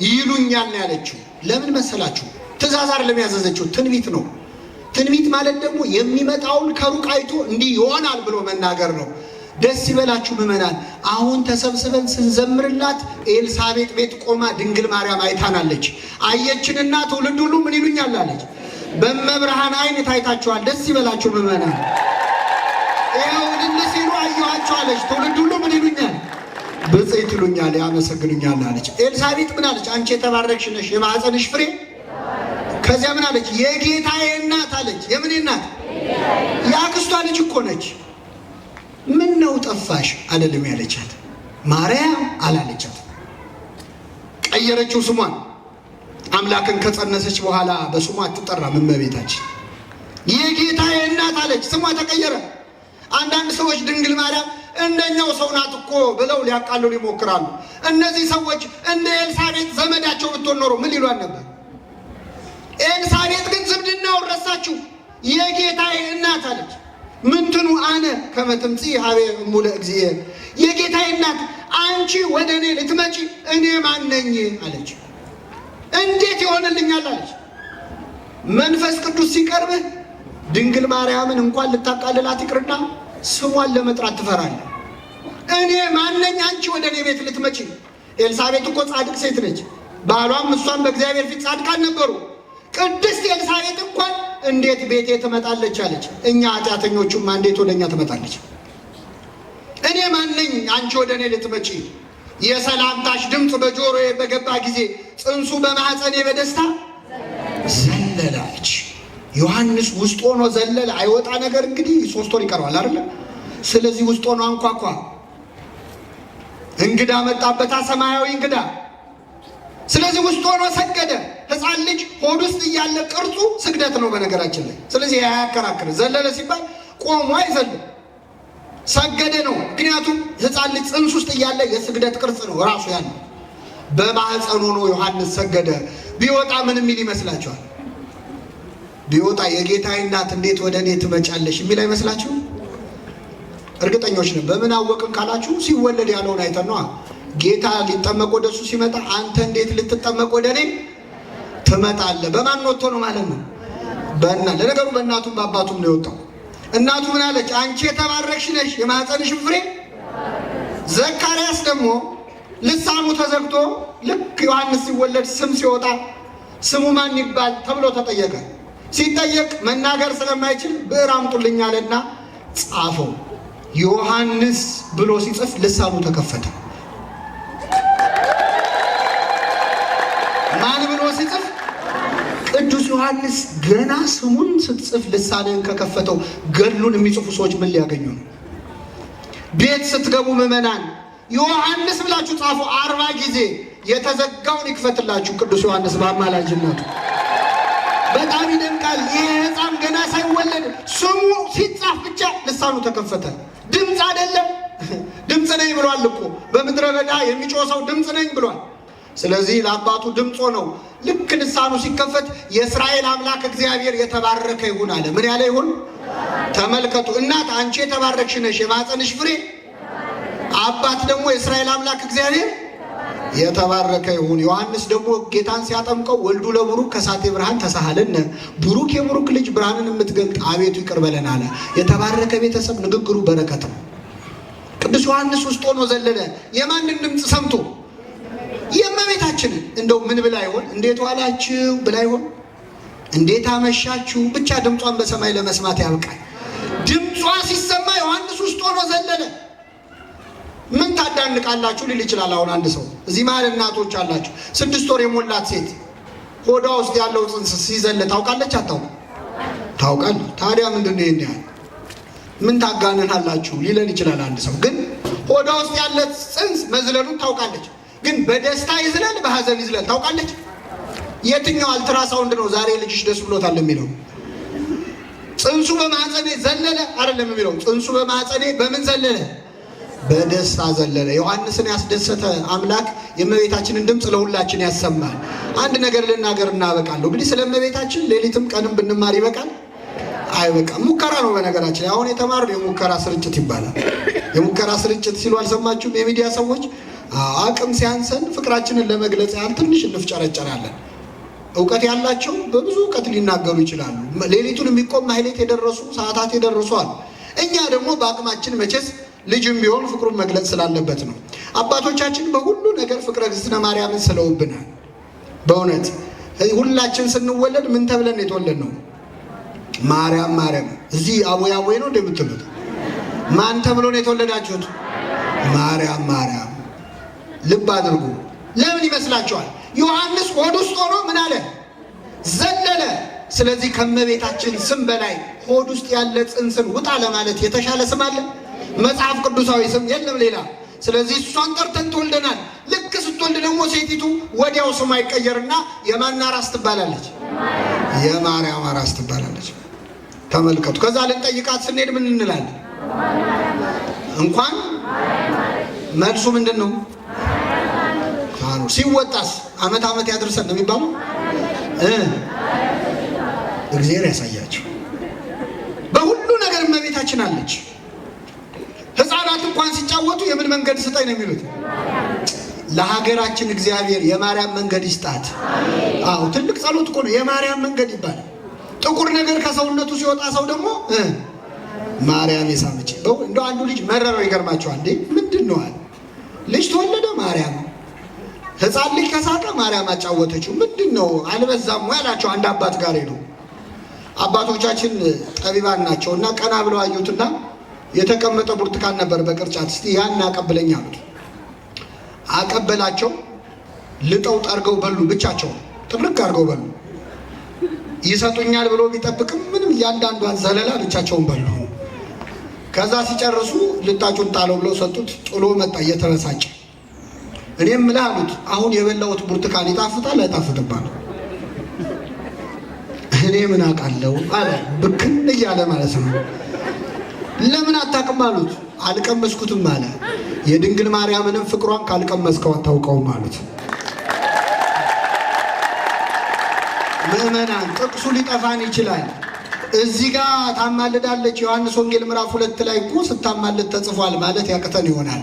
ይሉኛል ነው ያለችው። ለምን መሰላችሁ? ትእዛዝ አይደለም ያዘዘችው፣ ትንቢት ነው። ትንቢት ማለት ደግሞ የሚመጣውን ከሩቅ አይቶ እንዲህ ይሆናል ብሎ መናገር ነው። ደስ ይበላችሁ ምዕመናን። አሁን ተሰብስበን ስንዘምርላት ኤልሳቤጥ ቤት ቆማ ድንግል ማርያም አይታናለች። አየችንና ትውልድ ሁሉ ምን ይሉኛል አለች። በመብርሃን ዓይን ታይታችኋል። ደስ ይበላችሁ ምዕመናን። ይኸው ልል ሲሉ አየኋቸው አለች። ትውልድ ሁሉ ምን ይሉኛል? ብፅዕት ይሉኛል፣ ያመሰግኑኛል አለች። ኤልሳቤጥ ምን አለች? አንቺ የተባረክሽ ነሽ፣ የማኅፀንሽ ፍሬ። ከዚያ ምን አለች? የጌታዬ እናት አለች። የምን እናት? የአክስቷ ልጅ እኮ ነች። ምን ነው ጠፋሽ አይደለም ያለቻት፣ ማርያም አላለቻት። ቀየረችው ስሟን። አምላክን ከጸነሰች በኋላ በስሟ አትጠራም እመቤታችን። የጌታዬ እናት አለች፣ ስሟ ተቀየረ። አንዳንድ ሰዎች ድንግል ማርያም እንደኛው ሰው ናት እኮ ብለው ሊያቃልሉ ይሞክራሉ። እነዚህ ሰዎች እንደ ኤልሳቤጥ ዘመዳቸው ብትሆን ኖሮ ምን ይሏን ነበር? ኤልሳቤጥ ግን ዝምድናውን ረሳችሁ። የጌታዬ እናት አለች። ምንትኑ አነ ከመ ትምጽእ ሀቤ እሙ ለእግዚእ። የጌታዬ እናት አንቺ ወደ እኔ ልትመጪ እኔ ማን ነኝ አለች። እንዴት ይሆንልኛል አለች። መንፈስ ቅዱስ ሲቀርብህ ድንግል ማርያምን እንኳን ልታቃልላት ይቅርና ስሟን ለመጥራት ትፈራለህ። እኔ ማን ነኝ አንቺ ወደ እኔ ቤት ልትመጪ? ኤልሳቤጥ እኮ ጻድቅ ሴት ነች። ባሏም እሷም በእግዚአብሔር ፊት ጻድቃን ነበሩ። ቅድስት ኤልሳቤጥ እንኳን እንዴት ቤቴ ትመጣለች አለች። እኛ ኃጢአተኞቹማ እንዴት ወደ እኛ ትመጣለች? እኔ ማን ነኝ አንቺ ወደ እኔ ልትመጪ? የሰላምታሽ ድምፅ በጆሮዬ በገባ ጊዜ ጽንሱ በማኅፀኔ በደስታ ዘለለች። ዮሐንስ ውስጥ ሆኖ ዘለለ። አይወጣ ነገር እንግዲህ 3 ወር ይቀረዋል አይደል? ስለዚህ ውስጥ ሆኖ አንኳኳ። እንግዳ መጣበታ፣ ሰማያዊ እንግዳ። ስለዚህ ውስጥ ሆኖ ሰገደ። ሕፃን ልጅ ሆድ ውስጥ እያለ ቅርጹ ስግደት ነው በነገራችን ላይ። ስለዚህ ያያከራክር። ዘለለ ሲባል ቆሞ አይዘልም፣ ሰገደ ነው። ምክንያቱም ሕፃን ልጅ ጽንስ ውስጥ እያለ የስግደት ቅርጽ ነው ራሱ ያለው። በማኅፀን ሆኖ ዮሐንስ ሰገደ። ቢወጣ ምን የሚል ይመስላችኋል? ቢወጣ የጌታዬ እናት እንዴት ወደ እኔ ትመጫለሽ የሚል አይመስላችሁ? እርግጠኞች ነን። በምን አወቅን ካላችሁ ሲወለድ ያለውን አይተን ነዋ። ጌታ ሊጠመቅ ወደ እሱ ሲመጣ አንተ እንዴት ልትጠመቅ ወደ እኔ ትመጣለህ? በማን ወጥቶ ነው ማለት ነው? ለነገሩ በእናቱም በአባቱም ነው የወጣው። እናቱ ምን አለች? አንቺ የተባረክሽ ነሽ፣ የማኅፀንሽን ፍሬ። ዘካርያስ ደግሞ ልሳኑ ተዘግቶ ልክ ዮሐንስ ሲወለድ ስም ሲወጣ ስሙ ማን ይባል ተብሎ ተጠየቀ። ሲጠየቅ መናገር ስለማይችል ብዕር አምጡልኝ አለና ጻፈው። ዮሐንስ ብሎ ሲጽፍ ልሳኑ ተከፈተ። ዮሐንስ ገና ስሙን ስትጽፍ ልሳንህን ከከፈተው ገድሉን የሚጽፉ ሰዎች ምን ሊያገኙ ነው? ቤት ስትገቡ ምዕመናን ዮሐንስ ብላችሁ ጻፉ። 40 ጊዜ የተዘጋውን ይክፈትላችሁ ቅዱስ ዮሐንስ በአማላጅነቱ። በጣም ይደንቃል። ይህ ሕፃን ገና ሳይወለድ ስሙ ሲጻፍ ብቻ ልሳኑ ተከፈተ። ድምፅ አይደለም ድምፅ ነኝ ብሏል እኮ በምድረ በዳ የሚጮህ ሰው ድምፅ ነኝ ብሏል። ስለዚህ ለአባቱ ድምፅ ነው። ልክ ልሳኑ ሲከፈት የእስራኤል አምላክ እግዚአብሔር የተባረከ ይሁን አለ። ምን ያለ ይሁን? ተመልከቱ እናት አንቺ የተባረክሽ ነሽ የማፀንሽ ፍሬ፣ አባት ደግሞ የእስራኤል አምላክ እግዚአብሔር የተባረከ ይሁን። ዮሐንስ ደግሞ ጌታን ሲያጠምቀው ወልዱ ለቡሩክ ከሳቴ ብርሃን ተሳሃለነ፣ ቡሩክ የቡሩክ ልጅ ብርሃንን የምትገልጥ አቤቱ ይቅር በለን አለ። የተባረከ ቤተሰብ ንግግሩ በረከት ነው። ቅዱስ ዮሐንስ ውስጥ ሆኖ ዘለለ። የማንን ድምፅ ሰምቶ? የእመቤታችንን። እንደው ምን ብላ ይሆን? እንዴት ዋላችሁ ብላ ይሆን? እንዴት አመሻችሁ? ብቻ ድምጿን በሰማይ ለመስማት ያብቃል። ድምጿ ሲሰማ ዮሐንስ ውስጥ ሆኖ ዘለለ። ምን ታዳንቃላችሁ ሊል ይችላል። አሁን አንድ ሰው እዚህ መሀል እናቶች አላችሁ። 6 ወር የሞላት ሴት ሆዷ ውስጥ ያለው ጽንስ ሲዘለ ታውቃለች አታውቅም? ታውቃለች። ታዲያ ምንድነው ይሄን ያህል ምን ታጋነናላችሁ ሊለን ይችላል አንድ ሰው። ግን ሆዷ ውስጥ ያለ ጽንስ መዝለሉን ታውቃለች። ግን በደስታ ይዝለል በሐዘን ይዝለል ታውቃለች? የትኛው አልትራሳውንድ ነው ዛሬ ልጅሽ ደስ ብሎታል የሚለው? ጽንሱ በማህፀኔ ዘለለ አይደለም የሚለው። ጽንሱ በማህፀኔ በምን ዘለለ? በደስታ ዘለለ። ዮሐንስን ያስደሰተ አምላክ የእመቤታችንን ድምፅ ለሁላችን ያሰማል። አንድ ነገር ልናገር እናበቃለሁ። እንግዲህ ስለ እመቤታችን ሌሊትም ቀንም ብንማር ይበቃል? አይበቃም። ሙከራ ነው። በነገራችን ላይ አሁን የተማርነው የሙከራ ስርጭት ይባላል። የሙከራ ስርጭት ሲሉ አልሰማችሁም? የሚዲያ ሰዎች አቅም ሲያንሰን ፍቅራችንን ለመግለጽ ያህል ትንሽ እንፍጨረጨራለን። እውቀት ያላቸው በብዙ እውቀት ሊናገሩ ይችላሉ። ሌሊቱን የሚቆም ማህሌት የደረሱ ሰዓታት የደረሱ አሉ። እኛ ደግሞ በአቅማችን መቼስ ልጅም ቢሆን ፍቅሩን መግለጽ ስላለበት ነው። አባቶቻችን በሁሉ ነገር ፍቅረ እግዝእትነ ማርያምን ስለውብናል። በእውነት ሁላችን ስንወለድ ምን ተብለን የተወለድ ነው? ማርያም ማርያም። እዚህ አቦይ አቦይ ነው እንደምትሉት ማን ተብሎ ነው የተወለዳችሁት? ማርያም ማርያም። ልብ አድርጉ። ለምን ይመስላችኋል? ዮሐንስ ሆድ ውስጥ ሆኖ ምን አለ? ዘለለ። ስለዚህ ከእመቤታችን ስም በላይ ሆድ ውስጥ ያለ ጽንስን ውጣ ለማለት የተሻለ ስም አለ? መጽሐፍ ቅዱሳዊ ስም የለም ሌላ። ስለዚህ እሷን ጠርተን ተወልደናል። ልክ ስትወልድ ደግሞ ሴቲቱ ወዲያው ስሟ ይቀየርና የማን አራስ ትባላለች? የማርያም አራስ ትባላለች። ተመልከቱ። ከዛ ልንጠይቃት ስንሄድ ምን እንላለን? እንኳን መልሱ ምንድን ነው? ሲወጣስ አመት አመት ያድርሰን ነው የሚባለው። እግዚአብሔር ያሳያቸው። በሁሉ ነገር እመቤታችን አለች። ሕፃናት እንኳን ሲጫወቱ የምን መንገድ ስጠኝ ነው የሚሉት? ለሀገራችን እግዚአብሔር የማርያም መንገድ ይስጣት። አዎ ትልቅ ጸሎት እኮ ነው የማርያም መንገድ ይባላል። ጥቁር ነገር ከሰውነቱ ሲወጣ ሰው ደግሞ ማርያም የሳመች። እንደው አንዱ ልጅ መረረው። ይገርማቸዋል። እንዴ ምንድን ነው አለ። ልጅ ተወለደ ማርያም። ሕፃን ልጅ ከሳቀ ማርያም አጫወተችው። ምንድን ነው አልበዛም ወይ አላቸው። አንድ አባት ጋር ሄዱ። አባቶቻችን ጠቢባን ናቸው እና ቀና ብለው አዩትና የተቀመጠ ብርቱካን ነበር በቅርጫት። እስቲ ያን አቀብለኝ አሉት። አቀበላቸው። ልጠው ጠርገው በሉ። ብቻቸው ጥርቅ አድርገው በሉ። ይሰጡኛል ብሎ ቢጠብቅም ምንም እያንዳንዷን ዘለላ ብቻቸውን በሉ። ከዛ ሲጨርሱ ልጣጩን ጣለው ብለው ሰጡት። ጥሎ መጣ እየተበሳጨ። እኔም ምላ አሉት አሁን የበላሁት ብርቱካን ይጣፍጣል አይጣፍጥም? እኔ ምን አውቃለሁ አለ። ብክን እያለ ማለት ነው። ለምን አታውቅም አሉት። አልቀመስኩትም አለ። የድንግል ማርያምንም ፍቅሯን ካልቀመስከው አታውቀውም አሉት። ምዕመናን ጥቅሱ ሊጠፋን ይችላል። እዚህ ጋር ታማልዳለች። ዮሐንስ ወንጌል ምዕራፍ 2 ላይ እኮ ስታማልድ ተጽፏል ማለት ያቅተን ይሆናል።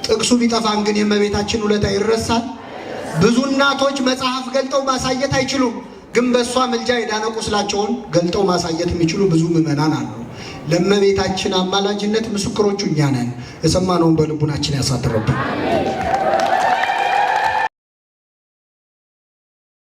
ጥቅሱ ቢጠፋን ግን የእመቤታችን ውለታ ይረሳል። ብዙ እናቶች መጽሐፍ ገልጠው ማሳየት አይችሉም። ግን በእሷ ምልጃ የዳነ ቁስላቸውን ገልጠው ማሳየት የሚችሉ ብዙ ምዕመናን አሉ። ለእመቤታችን አማላጅነት ምስክሮቹ እኛ ነን። የሰማነውን በልቡናችን ያሳድርብን።